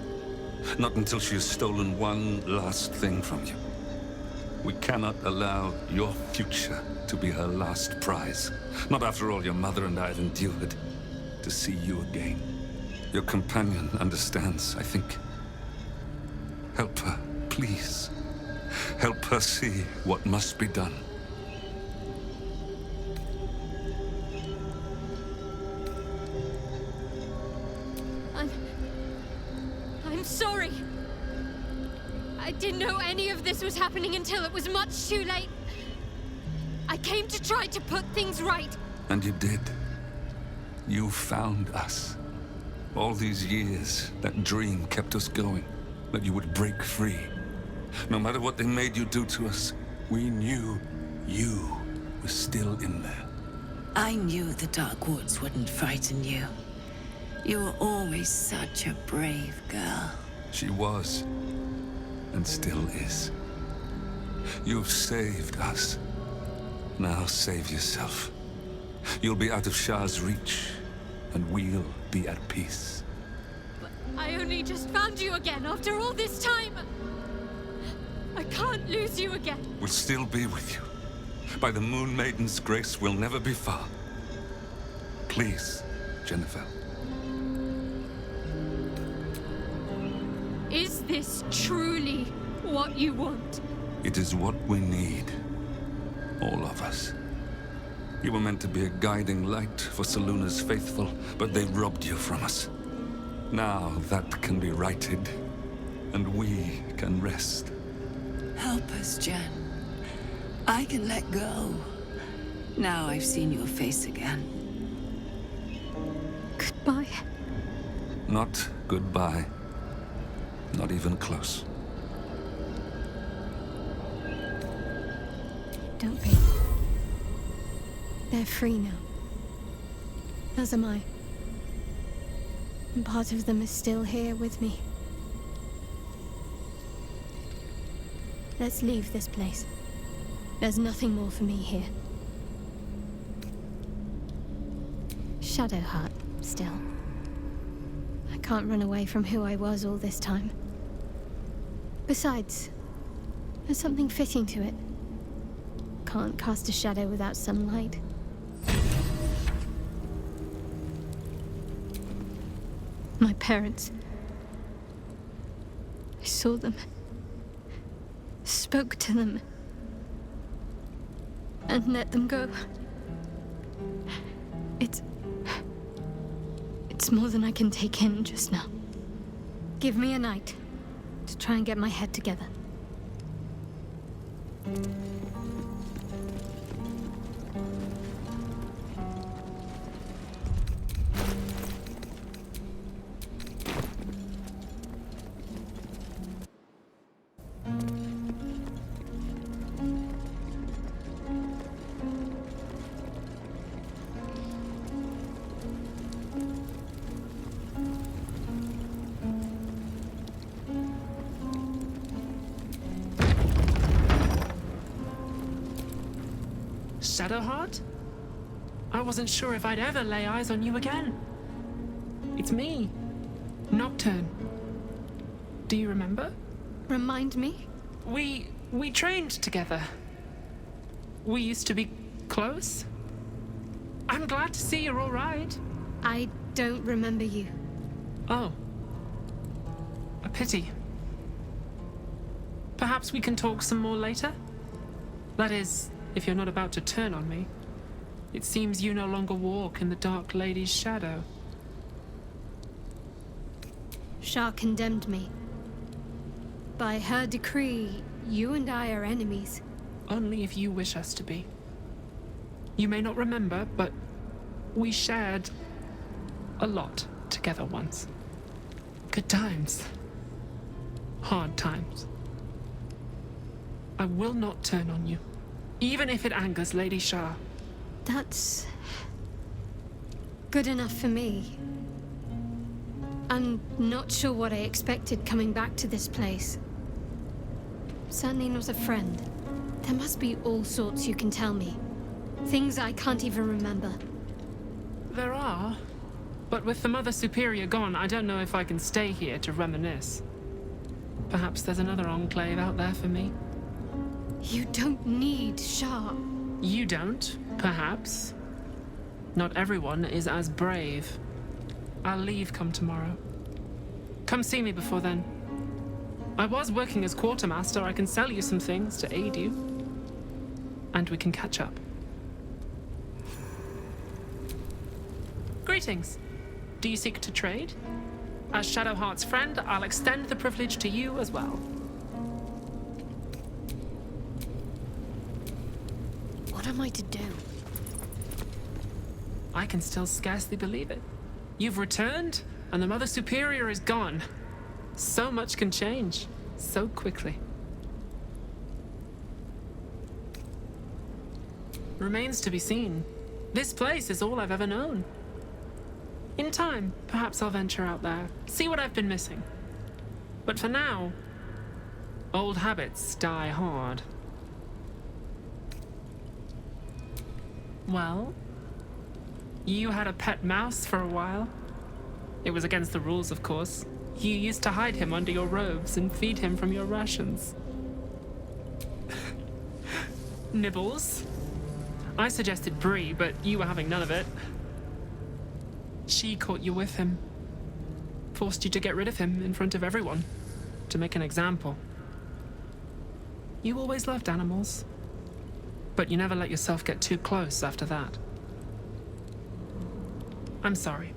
Speaker 15: Not until she has stolen one last thing from you. We cannot allow your future to be her last prize. Not after all your mother and I have endured. To see you again. Your companion understands, I think. Help her, please. Help her see what must be done.
Speaker 2: I'm sorry. I didn't know any of this was happening until it was much too late. I came to try to put things right.
Speaker 15: And you did. You found us. All these years, that dream kept us going. That you would break free. No matter what they made you do to us, we knew you were still in there.
Speaker 17: I knew the Dark Woods wouldn't frighten you. You were always such a brave girl.
Speaker 15: She was, and still is. You've saved us. Now save yourself. You'll be out of Shah's reach, and we'll be at peace.
Speaker 2: But I only just found you again after all this time. I can't lose you again.
Speaker 15: We'll still be with you. By the Moon Maiden's grace, we'll never be far. Please, Jennifer.
Speaker 2: Is this truly what you want?
Speaker 15: It is what we need. All of us. You were meant to be a guiding light for Selune's faithful, but they robbed you from us. Now that can be righted, and we can rest.
Speaker 17: Help us, Jen. I can let go. Now I've seen your face again.
Speaker 2: Goodbye.
Speaker 15: Not goodbye. Not even close.
Speaker 2: Don't be. They're free now. As am I. And part of them is still here with me. Let's leave this place. There's nothing more for me here. Shadowheart, still. I can't run away from who I was all this time. Besides, there's something fitting to it. Can't cast a shadow without sunlight. My parents. I saw them. Spoke to them. And let them go. It's more than I can take in just now. Give me a night to try and get my head together.
Speaker 18: Shadowheart? I wasn't sure if I'd ever lay eyes on you again. It's me, Nocturne. Do you remember?
Speaker 2: Remind me?
Speaker 18: We trained together. We used to be close. I'm glad to see you're all right.
Speaker 2: I don't remember you.
Speaker 18: Oh. A pity. Perhaps we can talk some more later? That is, if you're not about to turn on me. It seems you no longer walk in the Dark Lady's shadow.
Speaker 2: Shah condemned me. By her decree, you and I are enemies.
Speaker 18: Only if you wish us to be. You may not remember, but we shared a lot together once. Good times. Hard times. I will not turn on you, even if it angers Lady Shah.
Speaker 2: That's good enough for me. I'm not sure what I expected coming back to this place. Certainly not a friend. There must be all sorts you can tell me. Things I can't even remember.
Speaker 18: There are, but with the Mother Superior gone, I don't know if I can stay here to reminisce. Perhaps there's another enclave out there for me.
Speaker 2: You don't need Shah.
Speaker 18: You don't, perhaps. Not everyone is as brave. I'll leave come tomorrow. Come see me before then. I was working as quartermaster. I can sell you some things to aid you. And we can catch up. Greetings. Do you seek to trade? As Shadowheart's friend, I'll extend the privilege to you as well.
Speaker 2: What am I to do?
Speaker 18: I can still scarcely believe it. You've returned, and the Mother Superior is gone. So much can change, so quickly. Remains to be seen. This place is all I've ever known. In time, perhaps I'll venture out there, see what I've been missing. But for now, old habits die hard. Well, you had a pet mouse for a while. It was against the rules, of course. You used to hide him under your robes and feed him from your rations. Nibbles. I suggested Bree, but you were having none of it. She caught you with him. Forced you to get rid of him in front of everyone. To make an example. You always loved animals. But you never let yourself get too close after that. I'm sorry.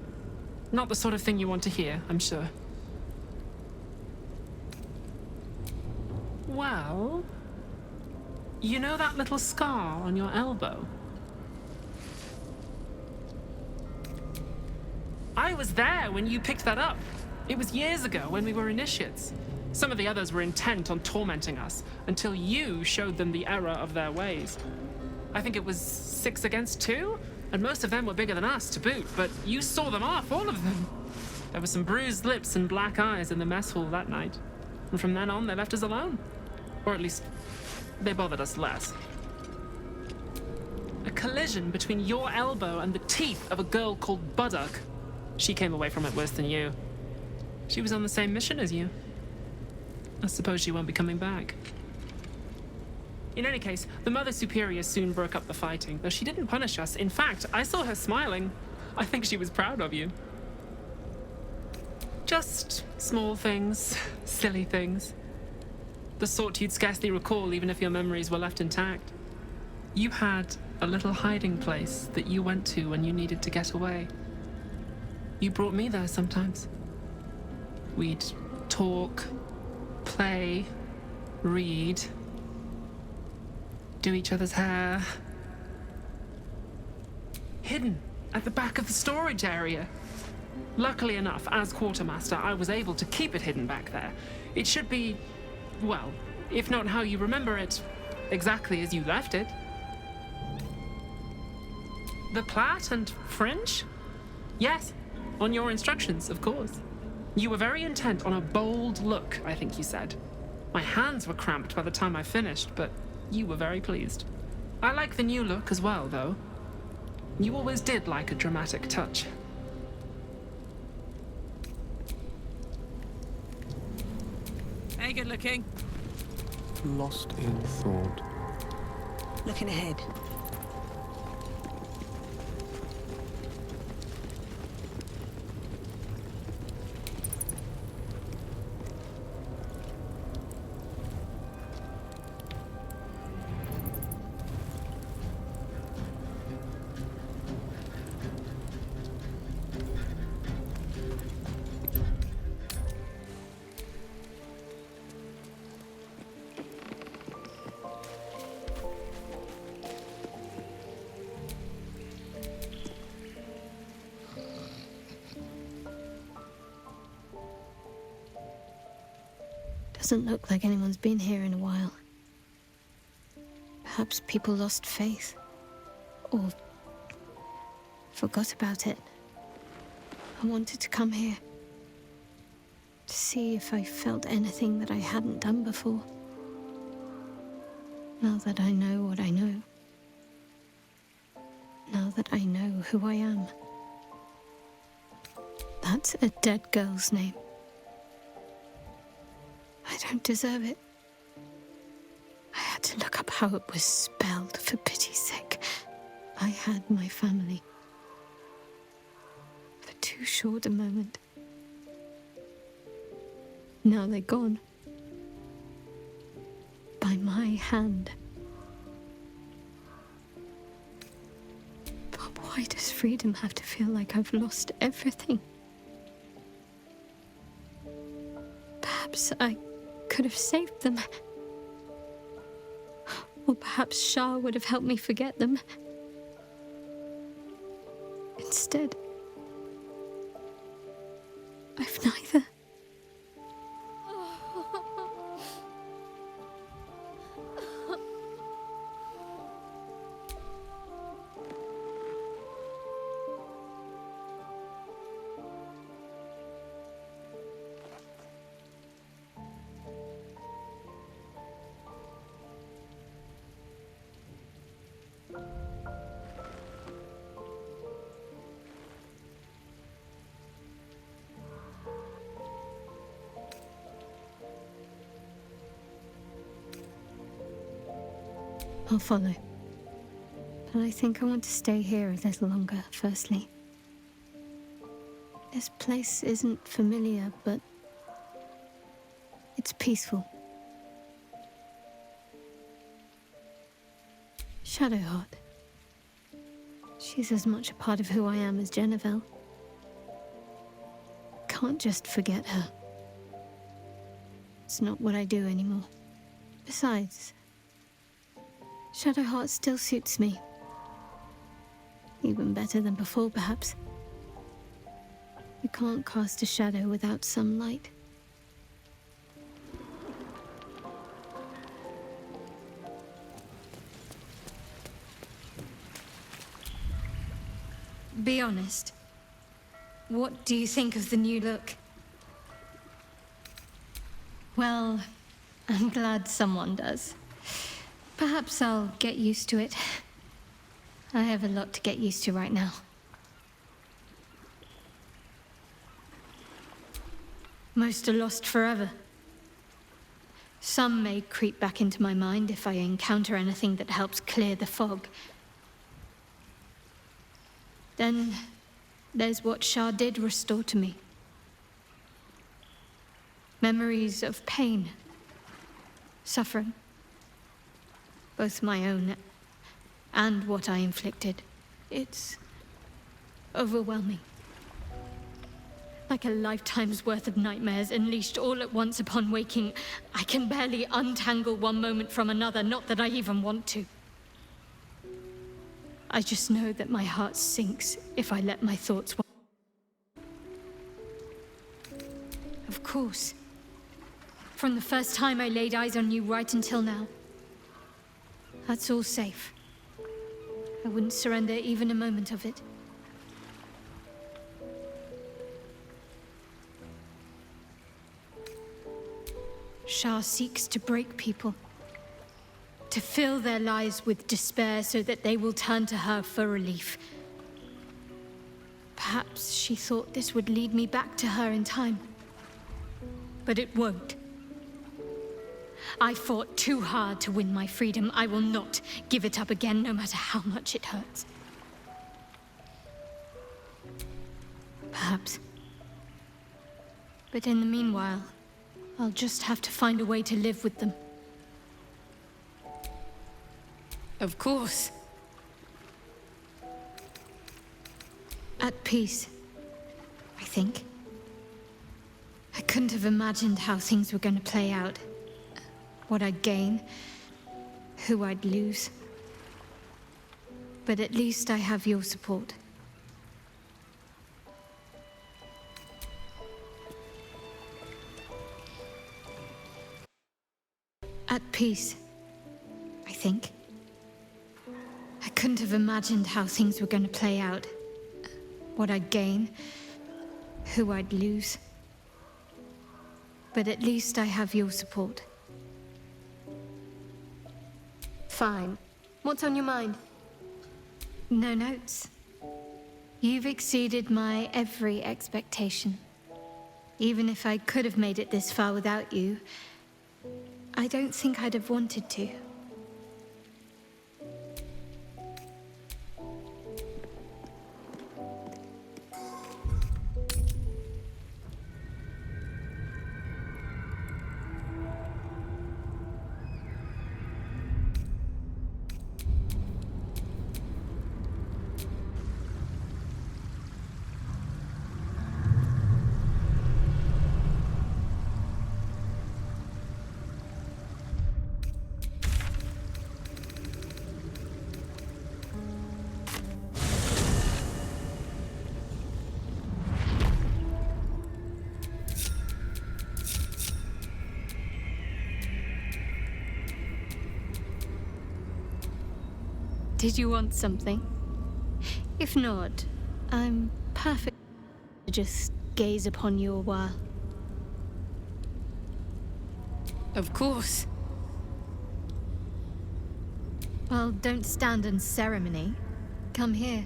Speaker 18: Not the sort of thing you want to hear, I'm sure. Well... You know that little scar on your elbow? I was there when you picked that up. It was years ago when we were initiates. Some of the others were intent on tormenting us until you showed them the error of their ways. I think it was 6 against 2, and most of them were bigger than us to boot, but you saw them off, all of them. There were some bruised lips and black eyes in the mess hall that night. And from then on, they left us alone. Or at least, they bothered us less. A collision between your elbow and the teeth of a girl called Baldur. She came away from it worse than you. She was on the same mission as you. I suppose she won't be coming back. In any case, the Mother Superior soon broke up the fighting, though she didn't punish us. In fact, I saw her smiling. I think she was proud of you. Just small things, silly things. The sort you'd scarcely recall even if your memories were left intact. You had a little hiding place that you went to when you needed to get away. You brought me there sometimes. We'd talk, play, read, do each other's hair. Hidden at the back of the storage area. Luckily enough, as quartermaster, I was able to keep it hidden back there. It should be, well, if not how you remember it, exactly as you left it. The plait and fringe? Yes, on your instructions, of course. You were very intent on a bold look, I think you said. My hands were cramped by the time I finished, but you were very pleased. I like the new look as well, though. You always did like a dramatic touch.
Speaker 10: Hey, good looking.
Speaker 19: Lost in thought.
Speaker 11: Looking ahead.
Speaker 2: Doesn't look like anyone's been here in a while. Perhaps people lost faith. Or forgot about it. I wanted to come here. To see if I felt anything that I hadn't done before. Now that I know what I know. Now that I know who I am. That's a dead girl's name. I don't deserve it. I had to look up how it was spelled, for pity's sake. I had my family. For too short a moment. Now they're gone. By my hand. But why does freedom have to feel like I've lost everything? Perhaps I could have saved them. Or perhaps Shah would have helped me forget them. Instead, I've neither. I'll follow. But I think I want to stay here a little longer, firstly. This place isn't familiar, but it's peaceful. Shadowheart. She's as much a part of who I am as Jennifer. Can't just forget her. It's not what I do anymore. Besides, Shadowheart still suits me. Even better than before, perhaps. You can't cast a shadow without some light. Be honest. What do you think of the new look? Well, I'm glad someone does. Perhaps I'll get used to it. I have a lot to get used to right now. Most are lost forever. Some may creep back into my mind if I encounter anything that helps clear the fog. Then there's what Shah did restore to me. Memories of pain, suffering. Both my own and what I inflicted. It's overwhelming. Like a lifetime's worth of nightmares unleashed all at once upon waking. I can barely untangle one moment from another, not that I even want to. I just know that my heart sinks if I let my thoughts wander. Of course. From the first time I laid eyes on you right until now. That's all safe. I wouldn't surrender even a moment of it. Shah seeks to break people. to fill their lives with despair so that they will turn to her for relief. Perhaps she thought this would lead me back to her in time. But it won't. I fought too hard to win my freedom. I will not give it up again, no matter how much it hurts. Perhaps. But in the meanwhile, I'll just have to find a way to live with them. Of course. At peace, I think. I couldn't have imagined how things were going to play out. What I'd gain, who I'd lose. But at least I have your support. At peace, I think. I couldn't have imagined how things were going to play out. What I'd gain, who I'd lose. But at least I have your support. Fine. What's on your mind? No notes. You've exceeded my every expectation. Even if I could have made it this far without you, I don't think I'd have wanted to. Did you want something? If not, I'm perfect to just gaze upon you a while. Of course. Well, don't stand on ceremony. Come here.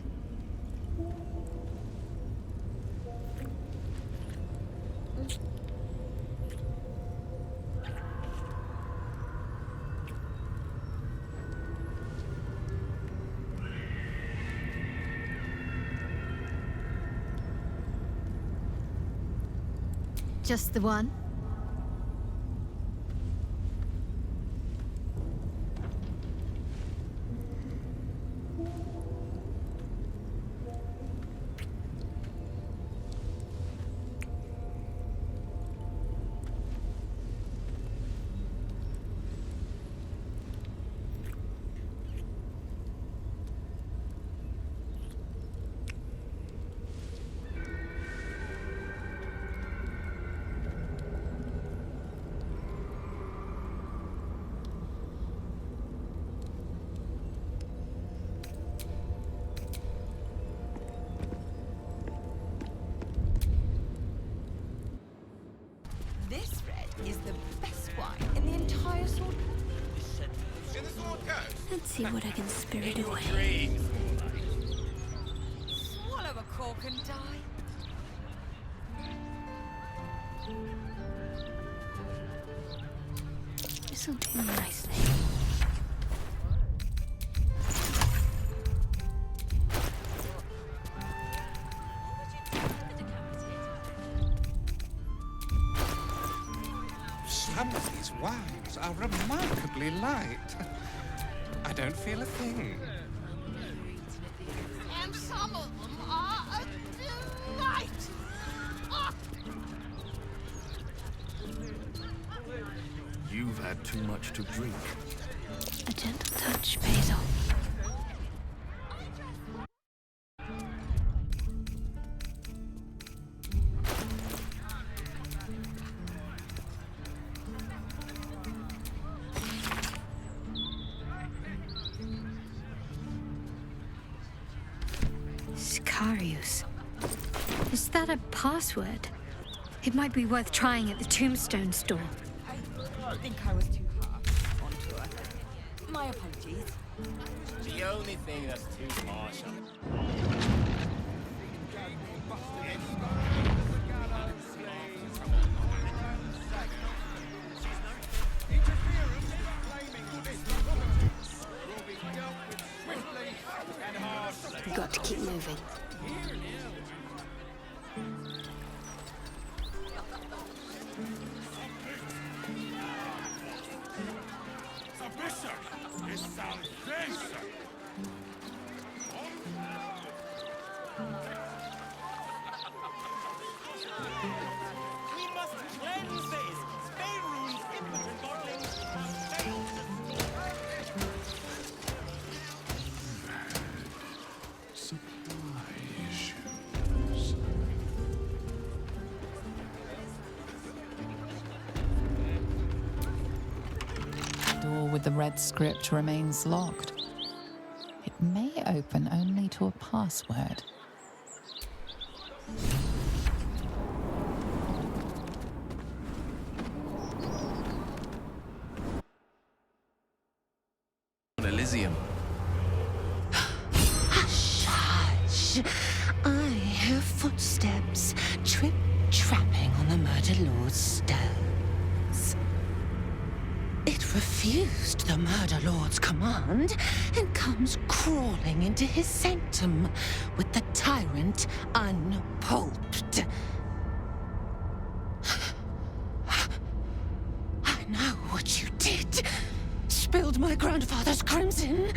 Speaker 2: Just the one?
Speaker 20: This red is the best wine in the entire sword.
Speaker 17: Let's see what I can spirit away.
Speaker 20: Swallow a cork and die.
Speaker 17: This'll do nicely.
Speaker 21: Some of these wines are remarkably light. I don't feel a thing.
Speaker 20: And some of them are a delight.
Speaker 22: You've had too much to drink.
Speaker 17: A gentle touch pays off.
Speaker 2: Is that a password? It might be worth trying at the tombstone store.
Speaker 20: I think I was too hard onto her. My apologies.
Speaker 7: The only thing that's too harsh on
Speaker 17: Got to keep moving.
Speaker 12: Submission is salvation!
Speaker 7: We must cleanse this! Spellrune's impotent bottling must fail
Speaker 6: Supply issues.
Speaker 3: The door with the red script remains locked. It may open only to a password.
Speaker 9: Elysium.
Speaker 4: Hush, hush. I hear footsteps trip-trapping on the Murder Lord's stones. It refused the Murder Lord's command and comes crawling into his sanctum with the tyrant unpulped. I know what you did. Spilled my grandfather's crimson.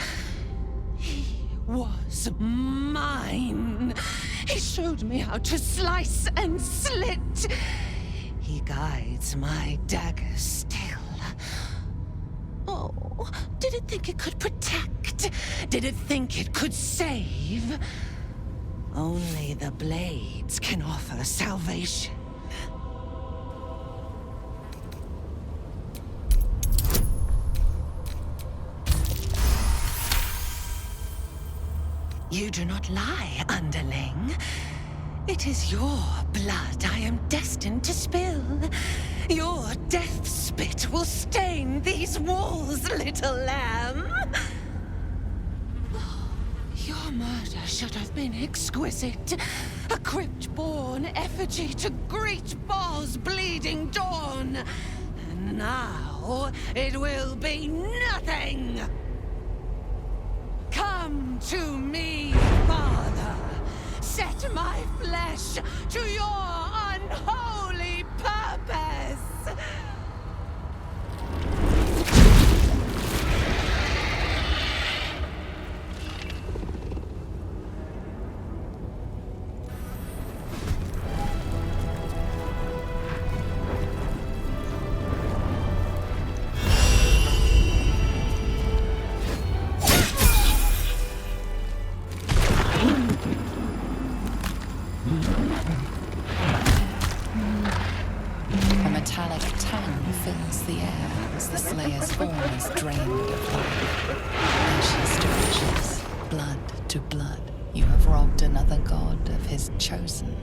Speaker 4: He was mine. He showed me how to slice and slit. He guides my dagger still. Oh, did it think it could protect? Did it think it could save? Only the blades can offer salvation. You do not lie, underling. It is your blood I am destined to spill. Your death spit will stain these walls, little lamb. Your murder should have been exquisite. A crypt-born effigy to greet Baal's bleeding dawn. And now it will be nothing. Come to me, Father. Set my flesh to your unholy purpose.
Speaker 3: A metallic tang fills the air as the Slayer's form is drained of life. Ashes to ashes, blood to blood, you have robbed another god of his chosen.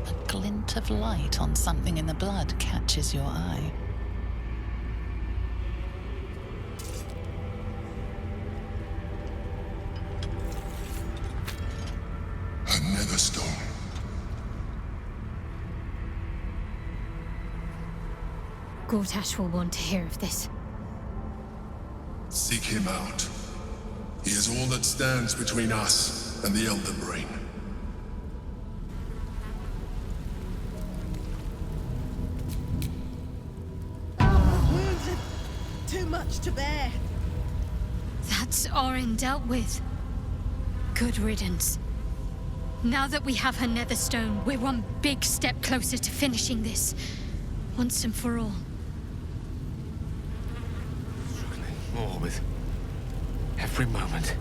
Speaker 3: A glint of light on something in the blood catches your eye.
Speaker 6: Another stone.
Speaker 2: Gortash will want to hear of this.
Speaker 6: Seek him out. He is all that stands between us and the Elder Brain.
Speaker 20: Wounds are too much to bear.
Speaker 2: That's Orin dealt with. Good riddance. Now that we have her Netherstone, we're one big step closer to finishing this. Once and for all.
Speaker 9: More with every moment.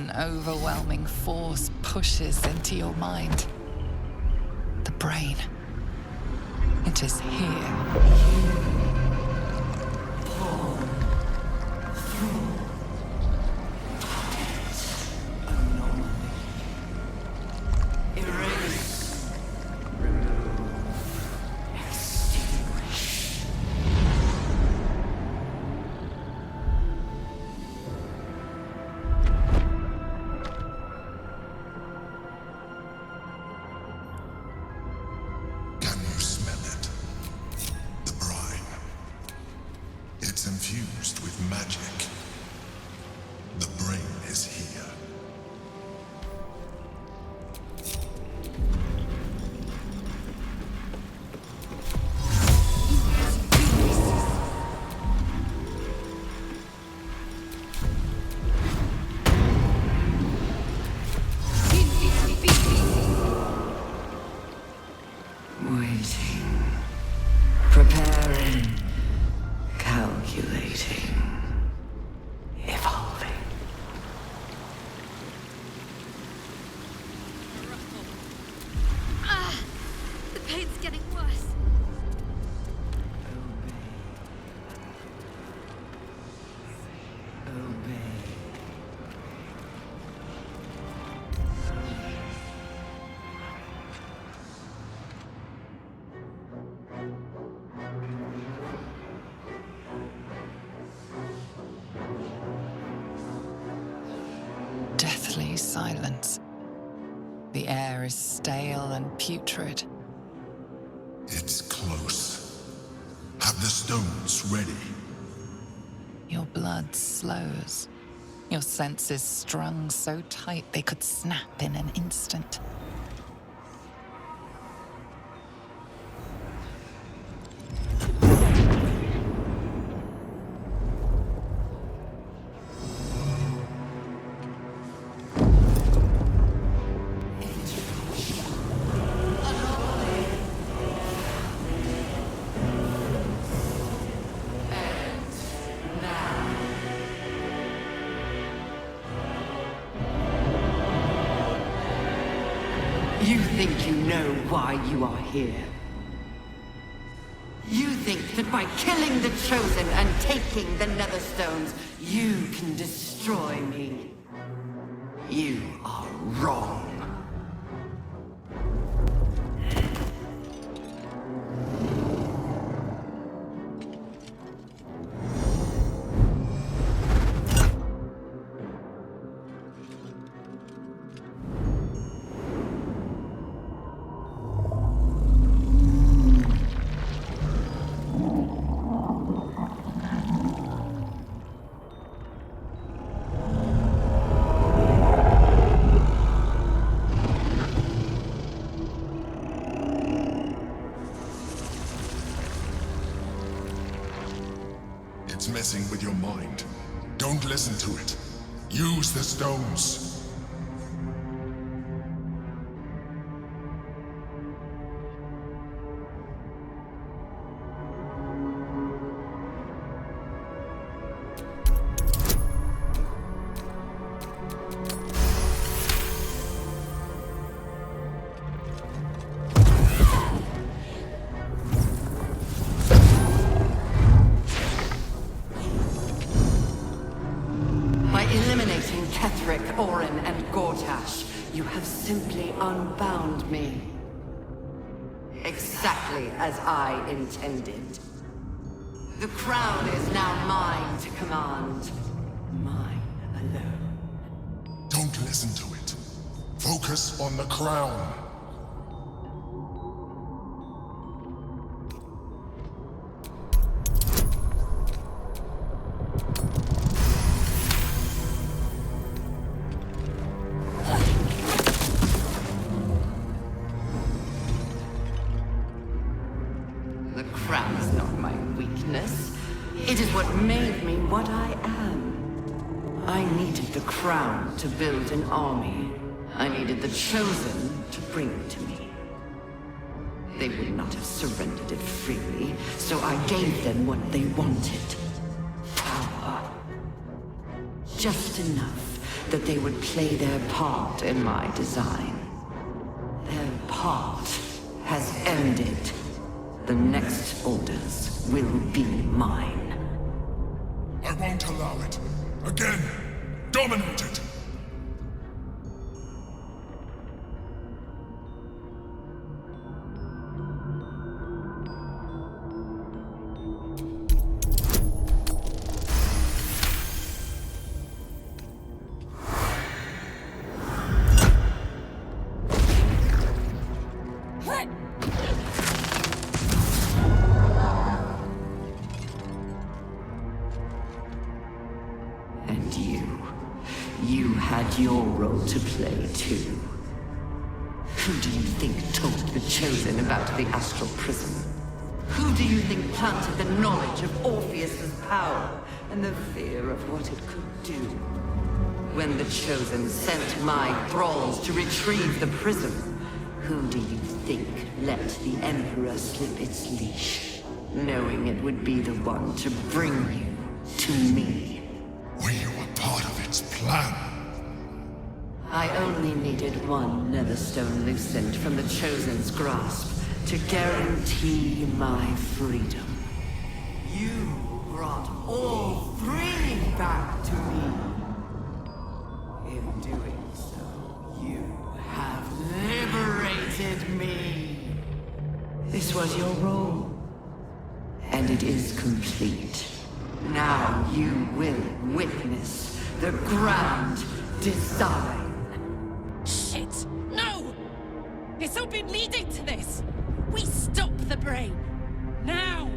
Speaker 3: An overwhelming force pushes into your mind. The brain. It is here.
Speaker 8: It's infused with magic. The brain is here.
Speaker 17: Waiting. Preparing. Calculating. Evolving.
Speaker 2: The pain's getting worse.
Speaker 3: Deathly silence. The air is stale and putrid.
Speaker 8: It's close. Have the stones ready.
Speaker 3: Your blood slows. Your senses strung so tight they could snap in an instant.
Speaker 17: You think you know why you are here. You think that by killing the Chosen and taking the Netherstones, you can destroy me. You are wrong.
Speaker 8: It's messing with your mind. Don't listen to it. Use the stones.
Speaker 17: Orin and Gortash, you have simply unbound me. Exactly as I intended. The crown is now mine to command. Mine alone.
Speaker 8: Don't listen to it. Focus on the crown.
Speaker 17: It is what made me what I am. I needed the crown to build an army. I needed the Chosen to bring it to me. They would not have surrendered it freely, so I gave them what they wanted. Power. Just enough that they would play their part in my design. Their part has ended. The next orders will be mine.
Speaker 8: I won't allow it. Again, dominate it!
Speaker 17: And you had your role to play too. Who do you think told the Chosen about the astral prism? Who do you think planted the knowledge of Orpheus's power and the fear of what it could do? When the Chosen sent my thralls to retrieve the prism, who do you think let the Emperor slip its leash, knowing it would be the one to bring you to me?
Speaker 8: We were part of its plan.
Speaker 17: I only needed one Netherstone loosened from the Chosen's grasp to guarantee my freedom. You brought all three back to me. In doing so, you have liberated me. This was your role, and it is complete. Now you will witness the grand design.
Speaker 10: Shit! No! It's all been leading to this! We stop the brain! Now!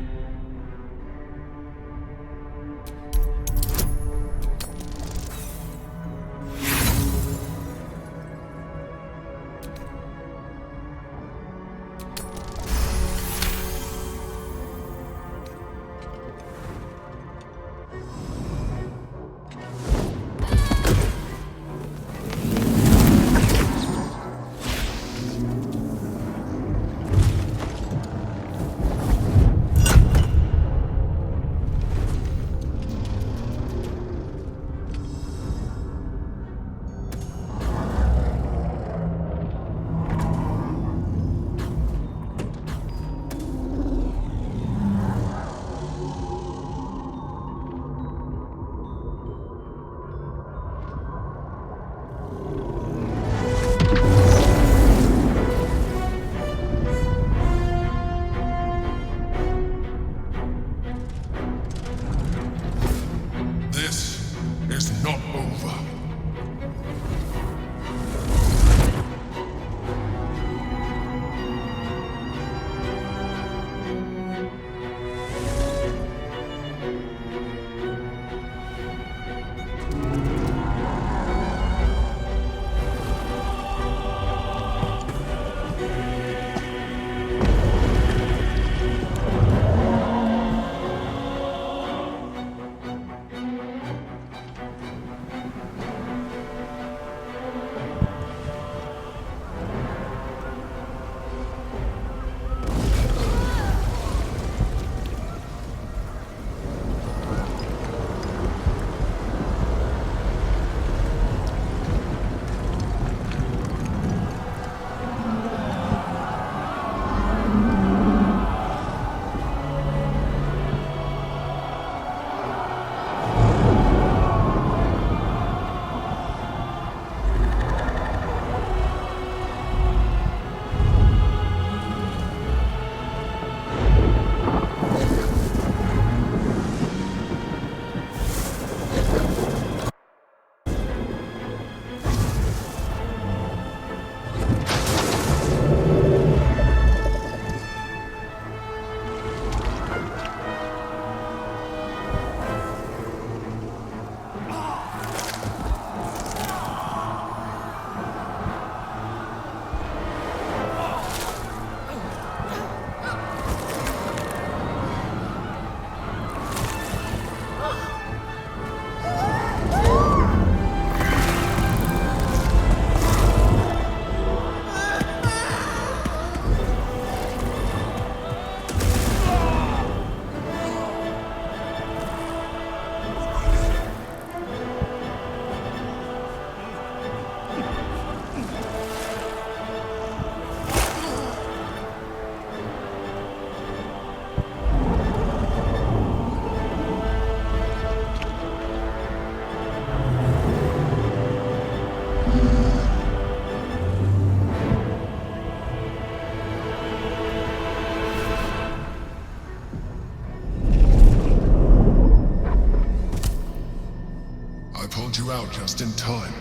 Speaker 8: just in time.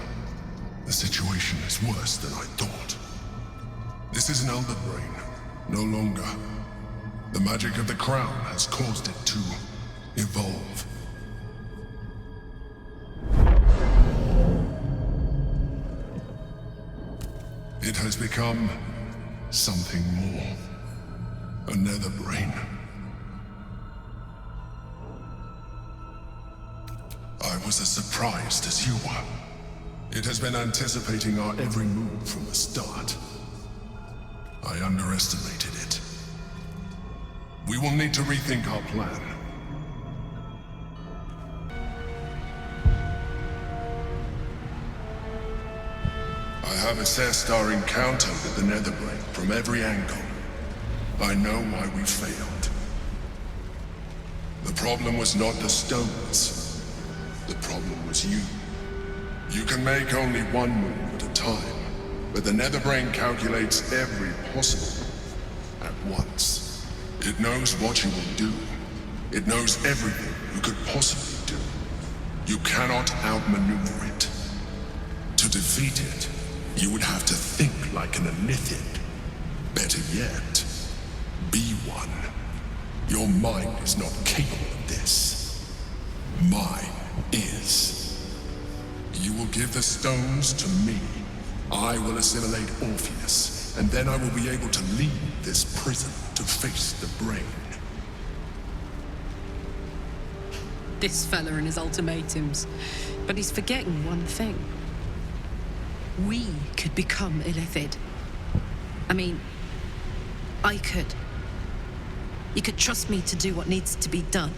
Speaker 8: The situation is worse than I thought. This is an elder brain, no longer. The magic of the crown has caused it to evolve. It has become something more. A nether brain. I was as surprised as you were. It has been anticipating our every move from the start. I underestimated it. We will need to rethink our plan. I have assessed our encounter with the Netherbrain from every angle. I know why we failed. The problem was not the stones. The problem was you. You can make only one move at a time, but the Netherbrain calculates every possible move at once. It knows what you will do. It knows everything you could possibly do. You cannot outmaneuver it. To defeat it, you would have to think like an Elithid. Better yet, be one. Your mind is not capable of this. Mine is. You will give the stones to me. I will assimilate Orpheus, and then I will be able to leave this prison to face the brain.
Speaker 10: This fella and his ultimatums. But he's forgetting one thing. We could become Illithid. I mean, I could. You could trust me to do what needs to be done.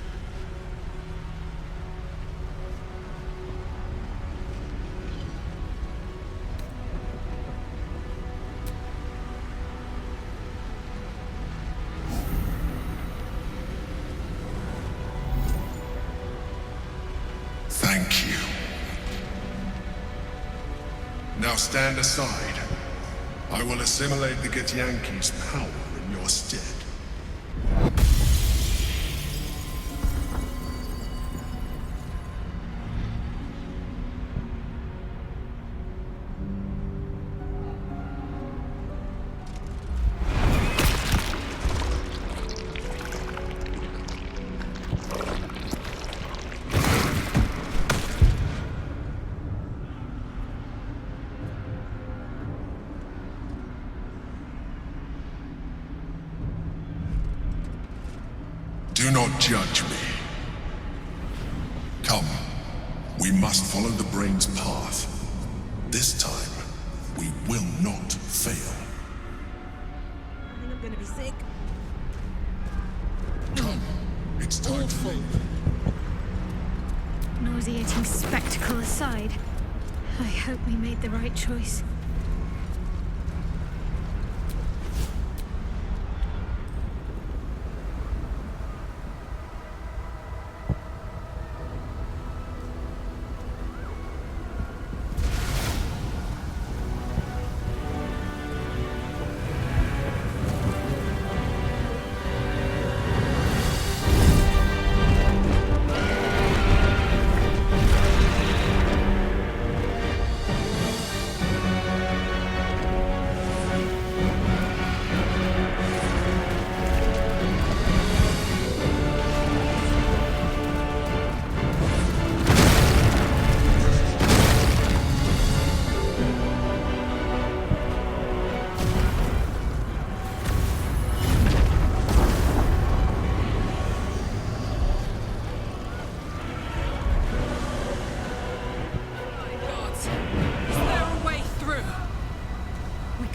Speaker 8: Thank you. Now stand aside. I will assimilate the Githyanki's power in your stead. Do not judge me. Come, we must follow the brain's path. This time, we will not fail.
Speaker 11: I think I'm gonna be sick.
Speaker 8: Come, it's time to leave.
Speaker 2: Nauseating spectacle aside, I hope we made the right choice.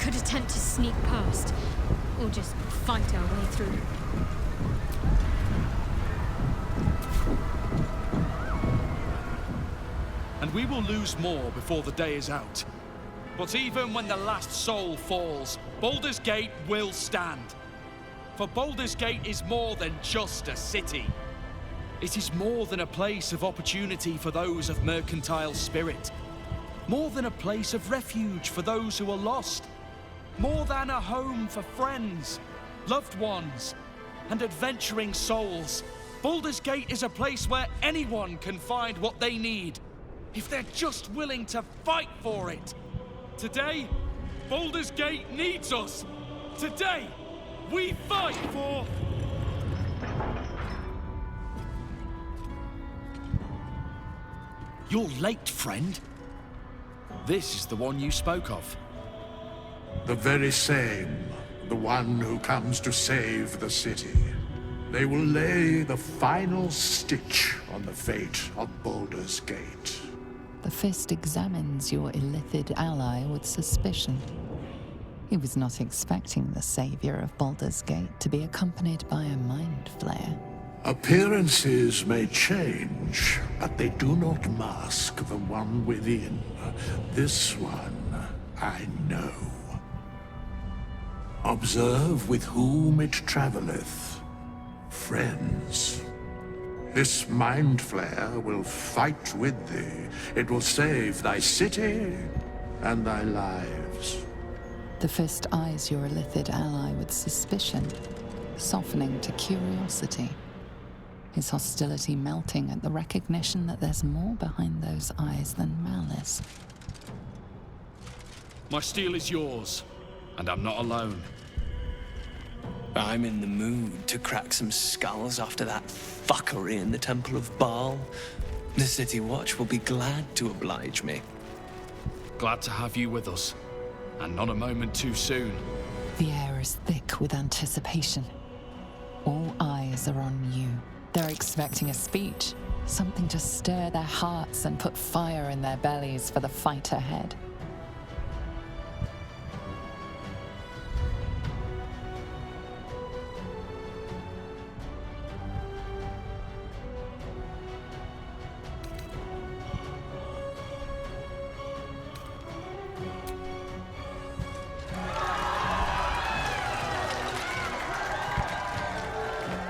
Speaker 2: Attempt to sneak past, or just fight our way through.
Speaker 12: And we will lose more before the day is out. But even when the last soul falls, Baldur's Gate will stand. For Baldur's Gate is more than just a city. It is more than a place of opportunity for those of mercantile spirit. More than a place of refuge for those who are lost. More than a home for friends, loved ones, and adventuring souls. Baldur's Gate is a place where anyone can find what they need. If they're just willing to fight for it. Today, Baldur's Gate needs us. Today, we fight for... You're late, friend. This is the one you spoke of.
Speaker 6: The very same. The one who comes to save the city. They will lay the final stitch on the fate of Baldur's Gate.
Speaker 3: The Fist examines your illithid ally with suspicion. He was not expecting the savior of Baldur's Gate to be accompanied by a mind flayer.
Speaker 6: Appearances may change, but they do not mask the one within. This one, I know. Observe with whom it traveleth. Friends. This mind flayer will fight with thee. It will save thy city and thy lives.
Speaker 3: The Fist eyes your illithid ally with suspicion, softening to curiosity. His hostility melting at the recognition that there's more behind those eyes than malice.
Speaker 12: My steel is yours, and I'm not alone.
Speaker 1: I'm in the mood to crack some skulls after that fuckery in the Temple of Baal. The City Watch will be glad to oblige me.
Speaker 12: Glad to have you with us, and not a moment too soon.
Speaker 3: The air is thick with anticipation. All eyes are on you. They're expecting a speech, something to stir their hearts and put fire in their bellies for the fight ahead.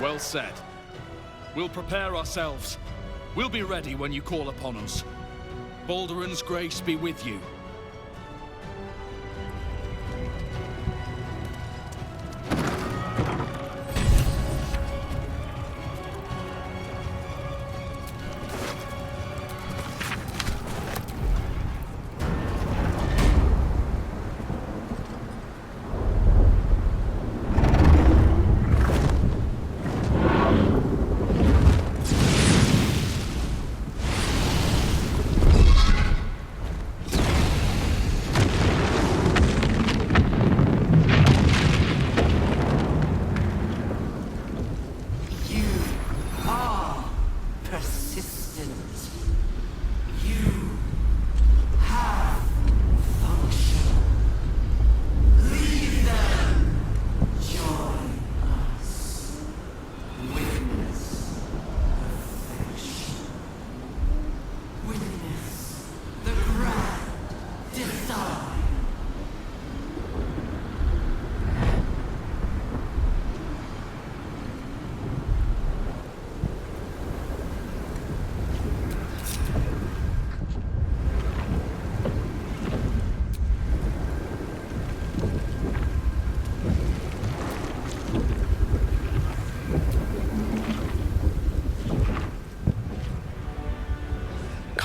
Speaker 12: Well said. We'll prepare ourselves. We'll be ready when you call upon us. Balduran's grace be with you.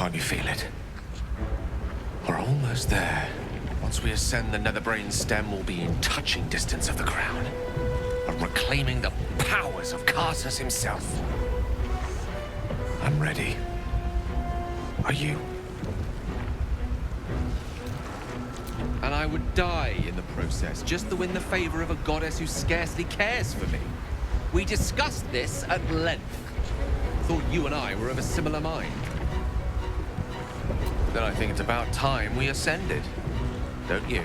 Speaker 9: Can't you feel it? We're almost there. Once we ascend, the Netherbrain stem will be in touching distance of the crown. And reclaiming the powers of Karsus himself. I'm ready. Are you? And I would die in the process, just to win the favor of a goddess who scarcely cares for me. We discussed this at length. Thought you and I were of a similar mind. Then I think it's about time we ascended. Don't you?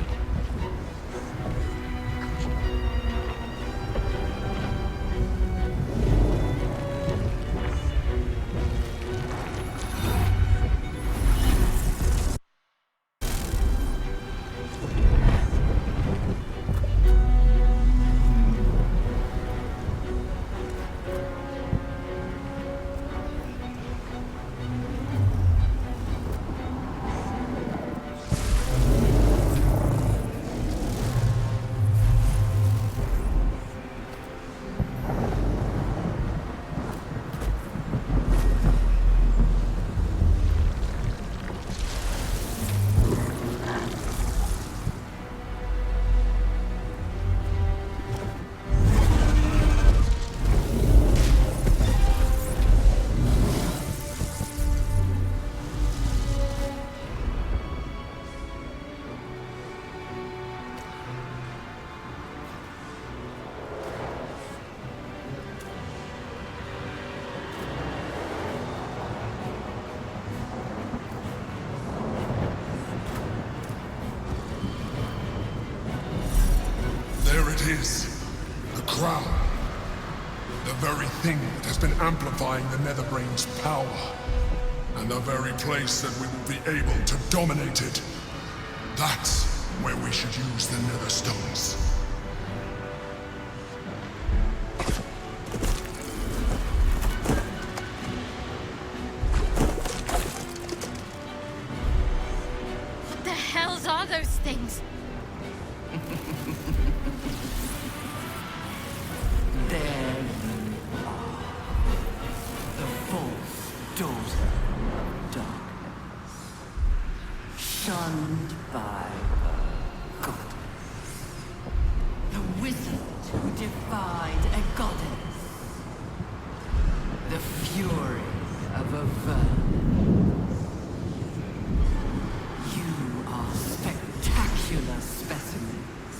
Speaker 8: is the crown. The very thing that has been amplifying the Netherbrain's power. And the very place that we will be able to dominate it. That's where we should use the Netherstones.
Speaker 2: What the hells are those things?
Speaker 17: There you are. The false daughter of darkness. Shunned by a goddess. The wizard who defied a goddess. The fury of a vermin. You are spectacular specimens.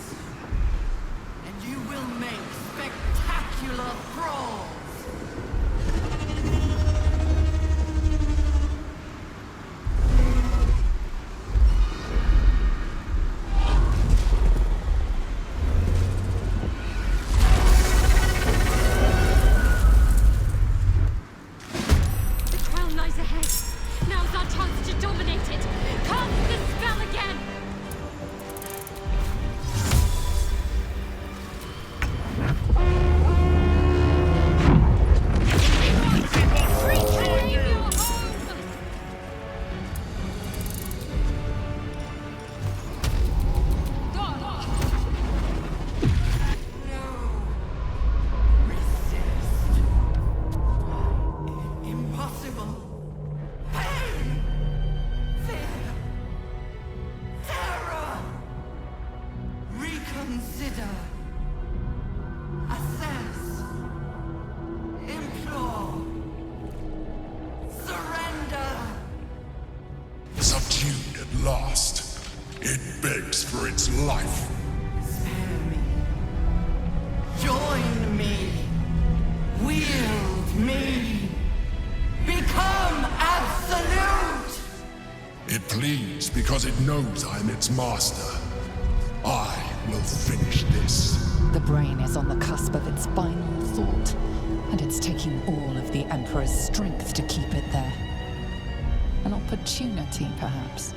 Speaker 17: And you will make spectacular thralls!
Speaker 2: The crown lies ahead. Now's our chance to dominate it. Cast the spell again!
Speaker 17: Impossible! Pain! Fear! Terror! Reconsider! Assess! Implore! Surrender!
Speaker 8: Subdued at last, it begs for its life.
Speaker 17: Spare me. Join me. Wield me. Become absolute!
Speaker 8: It pleads because it knows I'm its master. I will finish this.
Speaker 3: The brain is on the cusp of its final thought, and it's taking all of the Emperor's strength to keep it there. An opportunity, perhaps.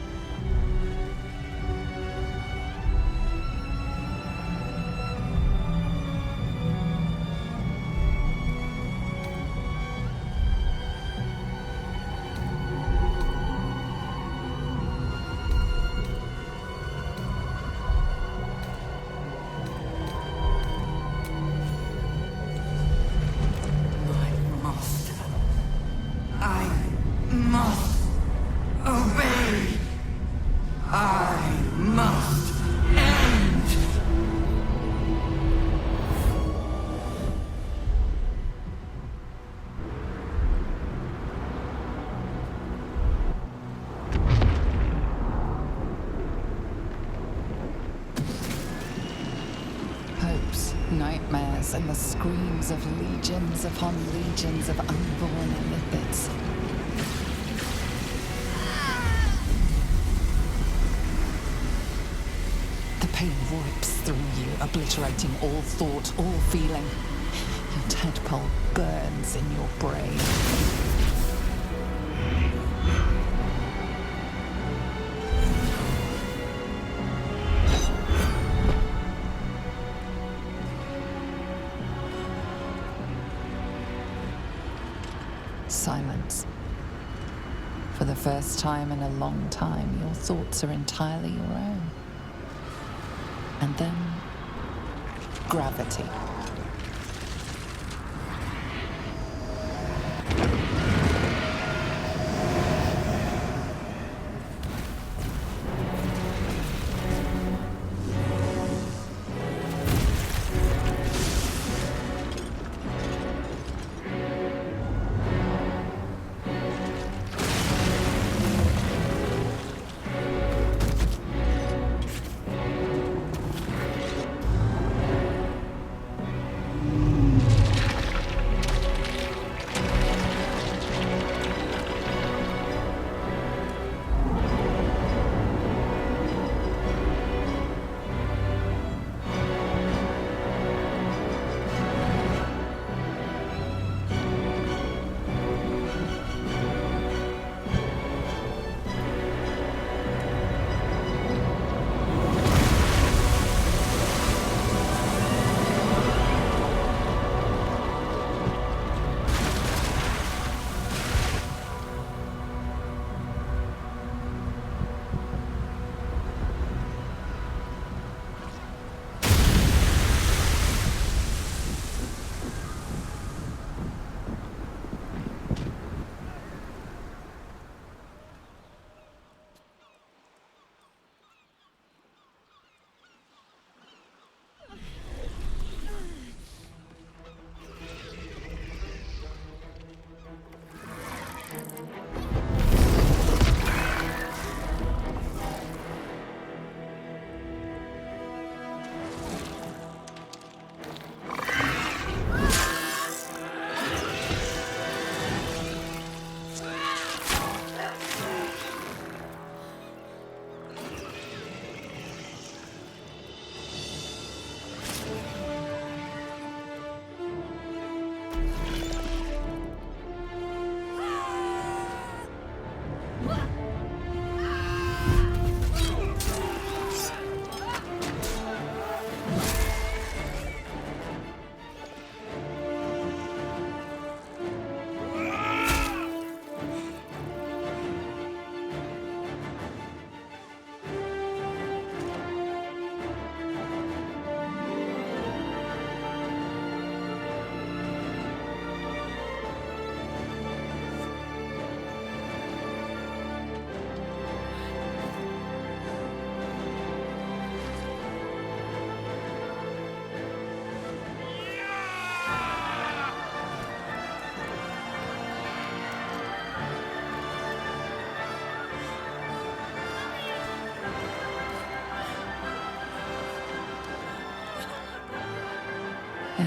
Speaker 17: I must obey. I must end.
Speaker 3: Hopes, nightmares, and the screams of legions upon legions of unborn Illithids. The pain rips through you, obliterating all thought, all feeling. Your tadpole burns in your brain. Silence. For the first time in a long time, your thoughts are entirely your own. And then, gravity.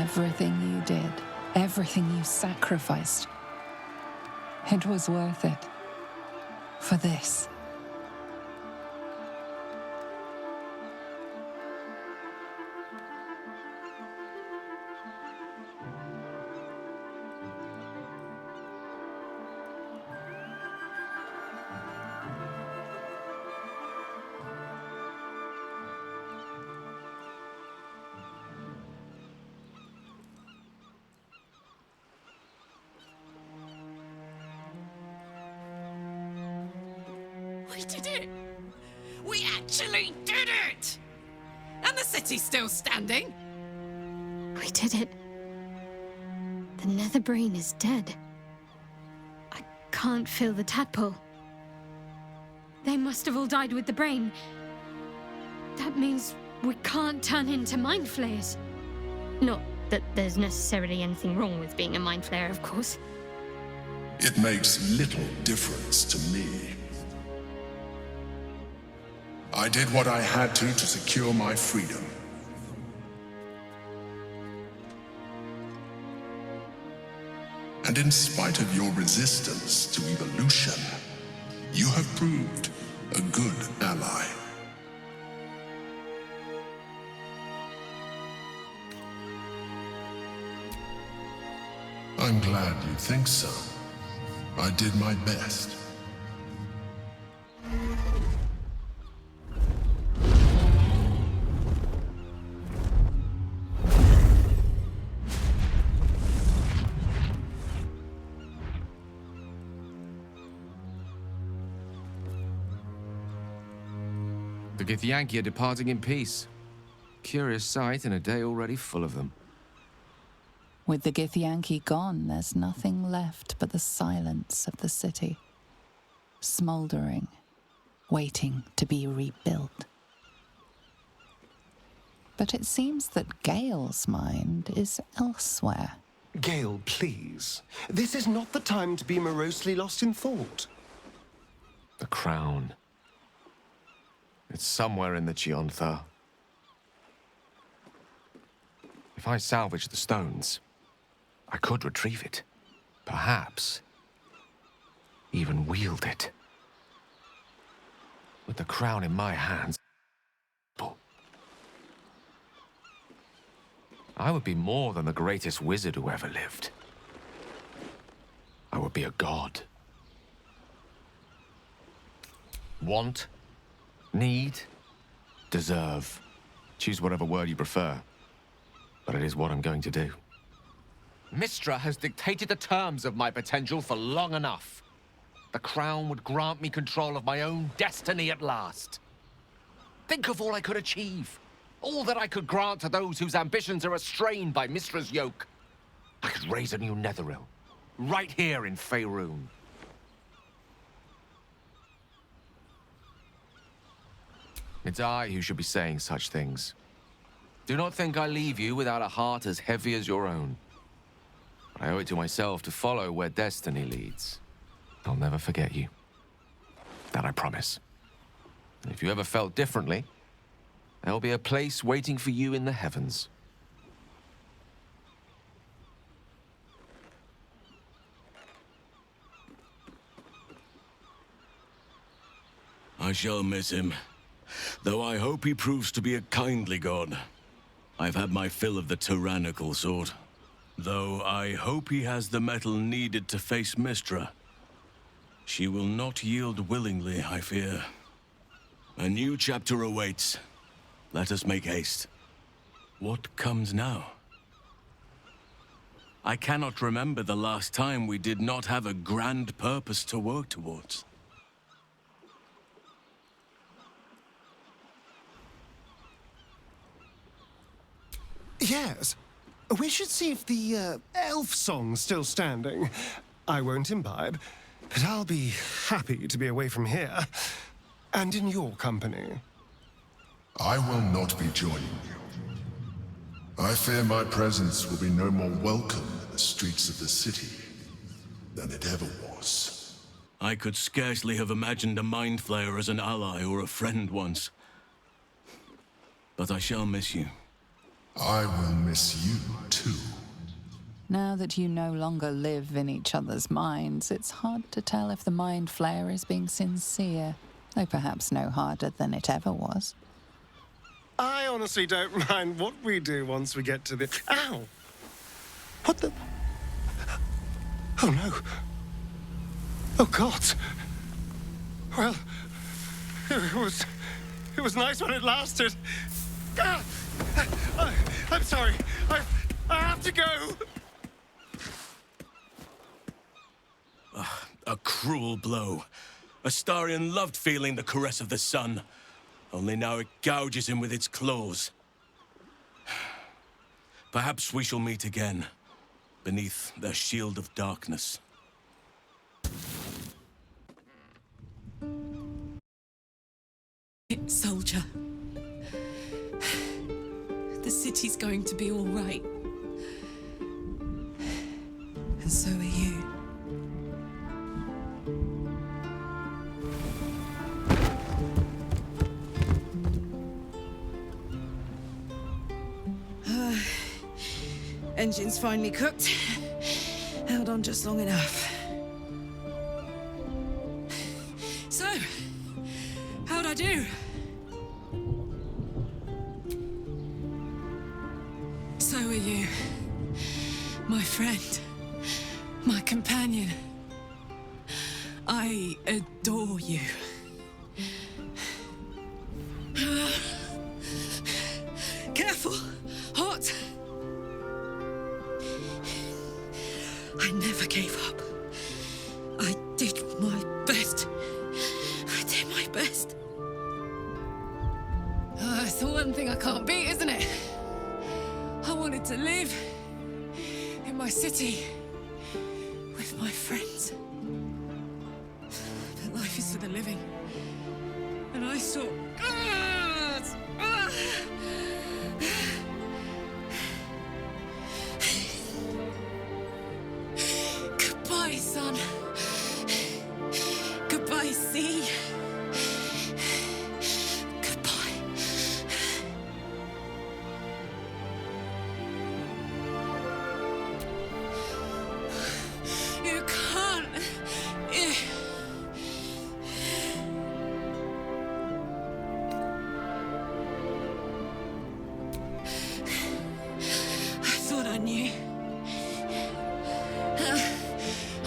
Speaker 3: Everything you did, everything you sacrificed, it was worth it. For this.
Speaker 10: We did it! We actually did it! And the city's still standing?
Speaker 2: We did it. The nether brain is dead. I can't feel the tadpole. They must have all died with the brain. That means we can't turn into mind flayers. Not that there's necessarily anything wrong with being a mind flayer, of course.
Speaker 8: It makes little difference to me. I did what I had to secure my freedom. And in spite of your resistance to evolution, you have proved a good ally. I'm glad you think so. I did my best.
Speaker 9: The Githyanki are departing in peace. Curious sight in a day already full of them.
Speaker 3: With the Githyanki gone, there's nothing left but the silence of the city. Smoldering, waiting to be rebuilt. But it seems that Gale's mind is elsewhere.
Speaker 13: Gale, please. This is not the time to be morosely lost in thought.
Speaker 9: The crown. It's somewhere in the Chiontha. If I salvage the stones, I could retrieve it. Perhaps even wield it. With the crown in my hands, I would be more than the greatest wizard who ever lived. I would be a god. Want, need, deserve. Choose whatever word you prefer. But it is what I'm going to do. Mistra has dictated the terms of my potential for long enough. The crown would grant me control of my own destiny at last. Think of all I could achieve. All that I could grant to those whose ambitions are restrained by Mistra's yoke. I could raise a new Netheril, right here in Faerun. It's I who should be saying such things. Do not think I leave you without a heart as heavy as your own. I owe it to myself to follow where destiny leads. I'll never forget you. That I promise. And if you ever felt differently, there'll be a place waiting for you in the heavens.
Speaker 14: I shall miss him, though I hope he proves to be a kindly god. I've had my fill of the tyrannical sort. Though I hope he has the mettle needed to face Mistra. She will not yield willingly, I fear. A new chapter awaits. Let us make haste. What comes now? I cannot remember the last time we did not have a grand purpose to work towards.
Speaker 13: Yes. We should see if the elf song's still standing. I won't imbibe, but I'll be happy to be away from here. And in your company.
Speaker 8: I will not be joining you. I fear my presence will be no more welcome in the streets of the city than it ever was.
Speaker 14: I could scarcely have imagined a mind flayer as an ally or a friend once. But I shall miss you.
Speaker 8: I will miss you too.
Speaker 6: too.
Speaker 3: Now that you no longer live in each other's minds, it's hard to tell if the mind flayer is being sincere, though perhaps no harder than it ever was.
Speaker 13: I honestly don't mind what we do once we get to the... Ow! What the... Oh, no. Oh, God. Well, it was nice when it lasted. Ah! I'm sorry. I have to go.
Speaker 14: A cruel blow. Astarion loved feeling the caress of the sun. Only now it gouges him with its claws. Perhaps we shall meet again, beneath their shield of darkness.
Speaker 10: Soldier. The city's going to be all right. And so are you.
Speaker 11: Engine's finally cooked. Held on just long enough. So, how'd I do? So are you. My friend. My companion. I adore you. Careful! Hot! I never gave up. I did my best. I did my best. It's the one thing I can't beat, isn't it? I wanted to live in my city with my friends. But life is for the living. And I saw... Goodbye, son. Goodbye, sea. Goodbye. You can't. I thought I knew.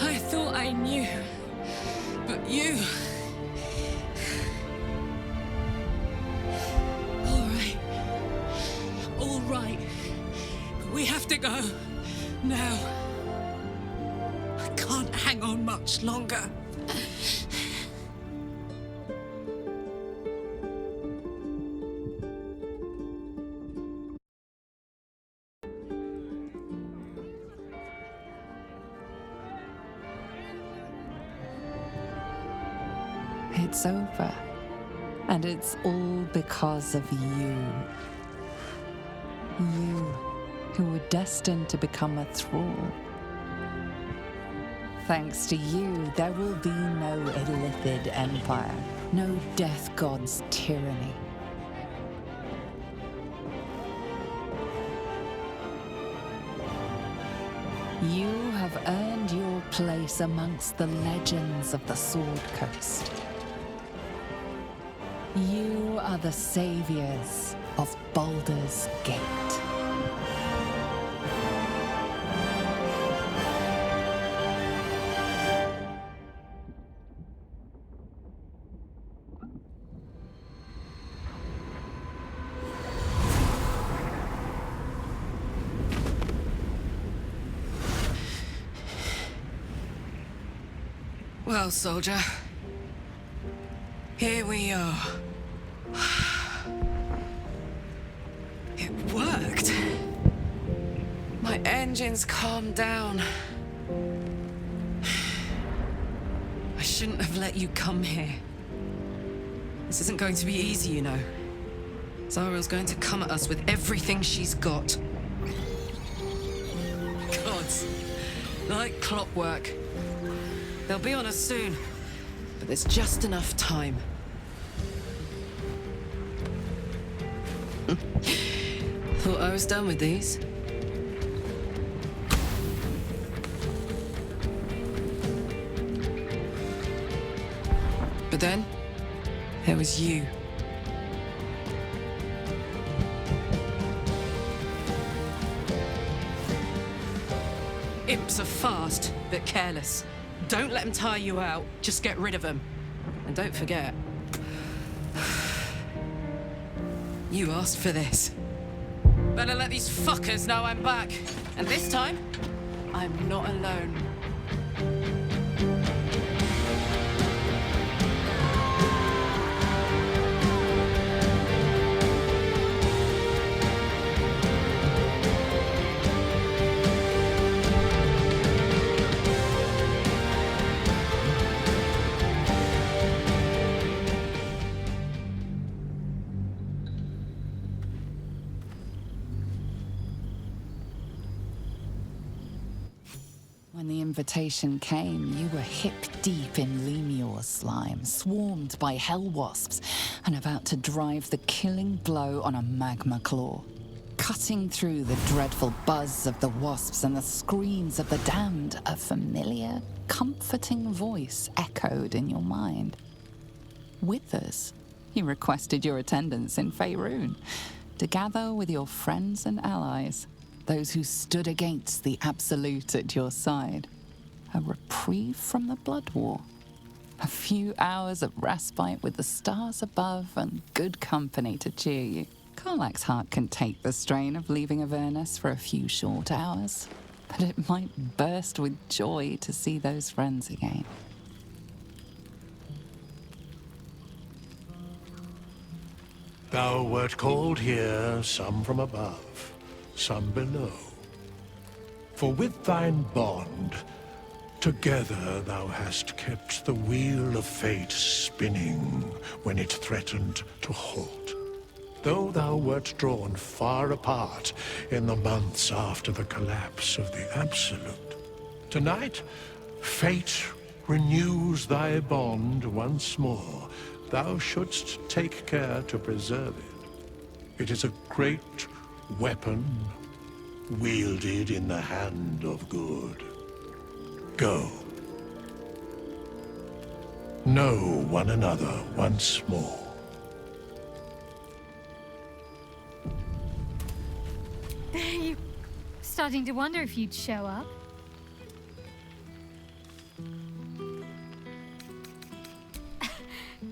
Speaker 11: I thought I knew. But you... All right. But we have to go. Now. I can't hang on much longer.
Speaker 3: It's over. And it's all because of you. You, who were destined to become a thrall. Thanks to you, there will be no Illithid empire, no death god's tyranny. You have earned your place amongst the legends of the Sword Coast. You are the saviors of Baldur's Gate.
Speaker 11: Well, soldier. Here we are. It worked. My engines calmed down. I shouldn't have let you come here. This isn't going to be easy, you know. Zariel's going to come at us with everything she's got. Gods. Like clockwork. They'll be on us soon, but there's just enough time. Thought I was done with these.
Speaker 10: But then, there was you. Imps are fast, but careless. Don't let them tire you out, just get rid of them. And don't forget, you asked for this. Better let these fuckers know I'm back. And this time, I'm not alone.
Speaker 3: When the invitation came, you were hip-deep in Lemure slime, swarmed by hell wasps, and about to drive the killing blow on a magma claw. Cutting through the dreadful buzz of the wasps and the screams of the damned, a familiar, comforting voice echoed in your mind. Withers, he requested your attendance in Faerun, to gather with your friends and allies, those who stood against the Absolute at your side. A reprieve from the Blood War. A few hours of respite with the stars above and good company to cheer you. Karlach's heart can take the strain of leaving Avernus for a few short hours, but it might burst with joy to see those friends again.
Speaker 6: Thou wert called here, some from above, some below. For with thine bond, together thou hast kept the wheel of fate spinning when it threatened to halt. Though thou wert drawn far apart in the months after the collapse of the Absolute, tonight, fate renews thy bond once more. Thou shouldst take care to preserve it. It is a great weapon wielded in the hand of good. Go. Know one another once more.
Speaker 2: You're starting to wonder if you'd show up.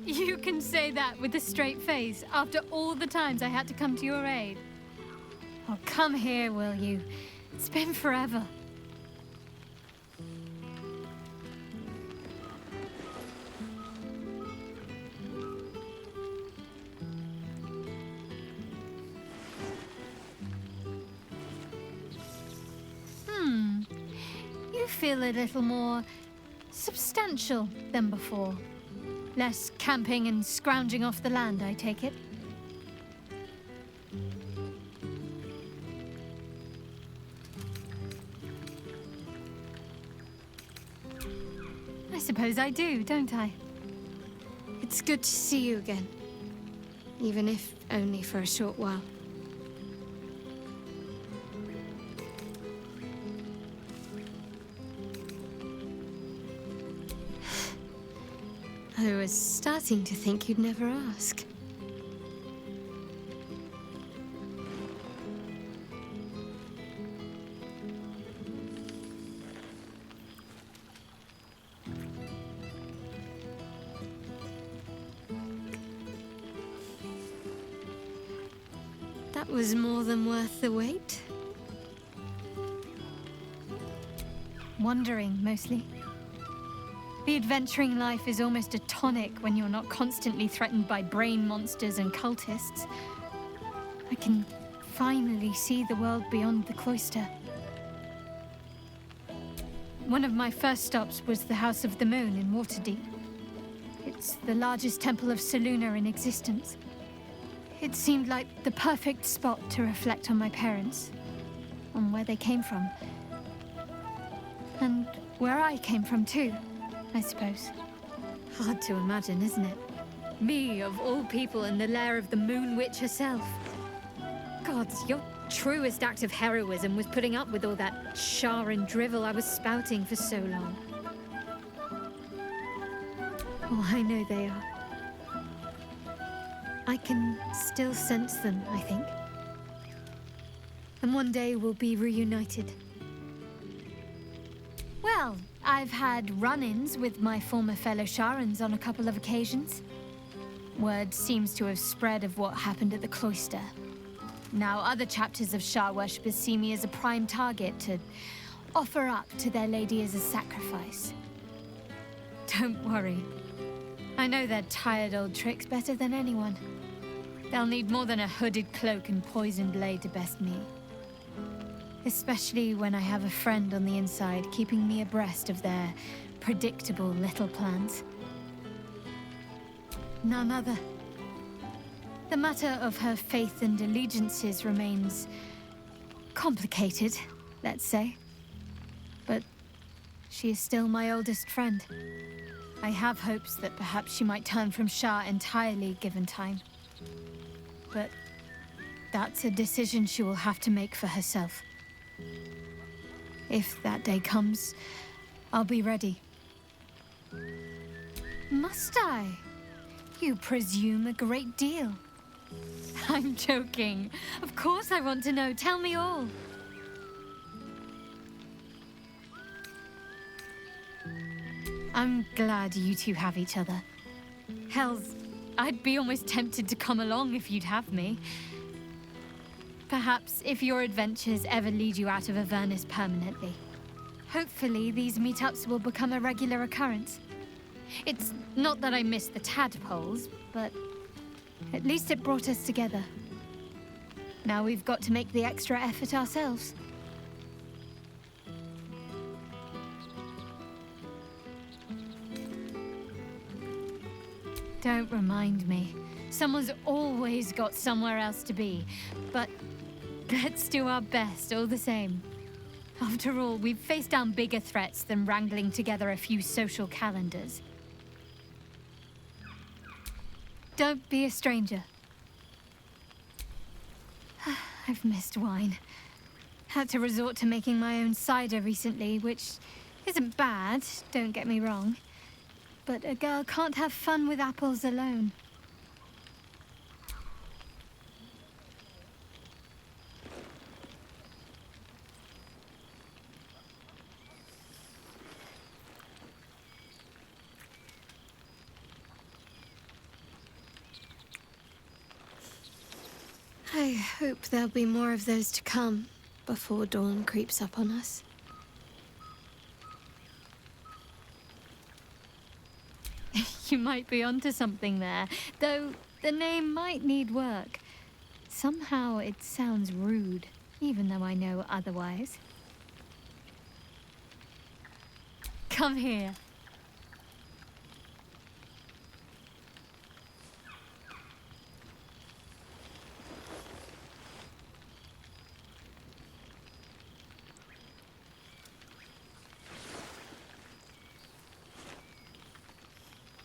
Speaker 2: You can say that with a straight face after all the times I had to come to your aid. Oh, come here, will you? It's been forever. You feel a little more substantial than before. Less camping and scrounging off the land, I take it. I suppose I do, don't I? It's good to see you again. Even if only for a short while. I was starting to think you'd never ask. That was more than worth the wait. Wandering, mostly. The adventuring life is almost a tonic when you're not constantly threatened by brain monsters and cultists. I can finally see the world beyond the cloister. One of my first stops was the House of the Moon in Waterdeep. It's the largest temple of Selune in existence. It seemed like the perfect spot to reflect on my parents, on where they came from. And where I came from too, I suppose. Hard to imagine, isn't it? Me, of all people, in the lair of the Moon Witch herself. Gods, your truest act of heroism was putting up with all that char and drivel I was spouting for so long. Oh, I know they are. I can still sense them, I think. And one day we'll be reunited. Well, I've had run-ins with my former fellow Sharans on a couple of occasions. Word seems to have spread of what happened at the cloister. Now other chapters of Shar worshippers see me as a prime target to offer up to their lady as a sacrifice. Don't worry. I know their tired old tricks better than anyone. They'll need more than a hooded cloak and poisoned blade to best me. Especially when I have a friend on the inside keeping me abreast of their predictable little plans. None other. The matter of her faith and allegiances remains complicated, let's say. But she is still my oldest friend. I have hopes that perhaps she might turn from Shar entirely given time. But that's a decision she will have to make for herself. If that day comes, I'll be ready. Must I? You presume a great deal. I'm joking. Of course I want to know. Tell me all. I'm glad you two have each other. Hells, I'd be almost tempted to come along if you'd have me. Perhaps if your adventures ever lead you out of Avernus permanently. Hopefully these meetups will become a regular occurrence. It's not that I miss the tadpoles, but at least it brought us together. Now we've got to make the extra effort ourselves. Don't remind me. Someone's always got somewhere else to be, but let's do our best all the same. After all, we've faced down bigger threats than wrangling together a few social calendars. Don't be a stranger. I've missed wine. Had to resort to making my own cider recently, which isn't bad, don't get me wrong. But a girl can't have fun with apples alone. I hope there'll be more of those to come before dawn creeps up on us. You might be onto something there, though the name might need work. Somehow it sounds rude, even though I know otherwise. Come here.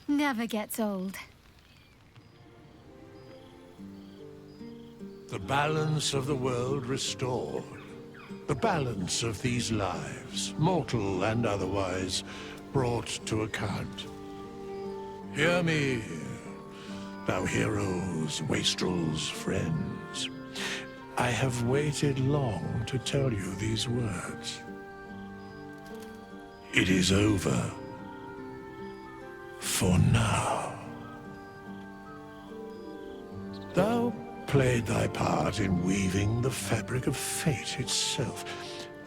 Speaker 2: Never gets old.
Speaker 6: The balance of the world restored. The balance of these lives, mortal and otherwise, brought to account. Hear me, thou heroes, wastrels, friends. I have waited long to tell you these words. It is over. For now. Thou played thy part in weaving the fabric of fate itself,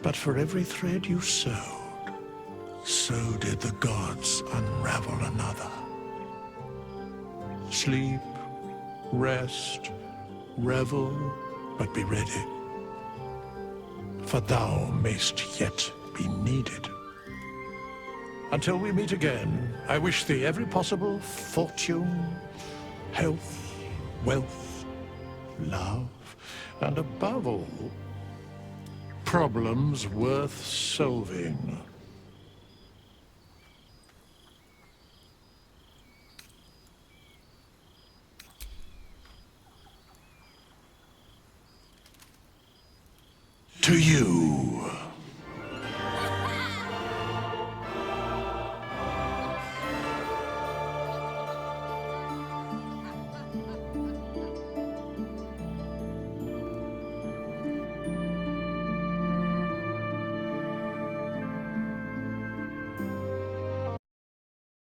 Speaker 6: but for every thread you sewed, so did the gods unravel another. Sleep, rest, revel, but be ready, for thou mayst yet be needed. Until we meet again, I wish thee every possible fortune, health, wealth, love, and above all, problems worth solving. To you.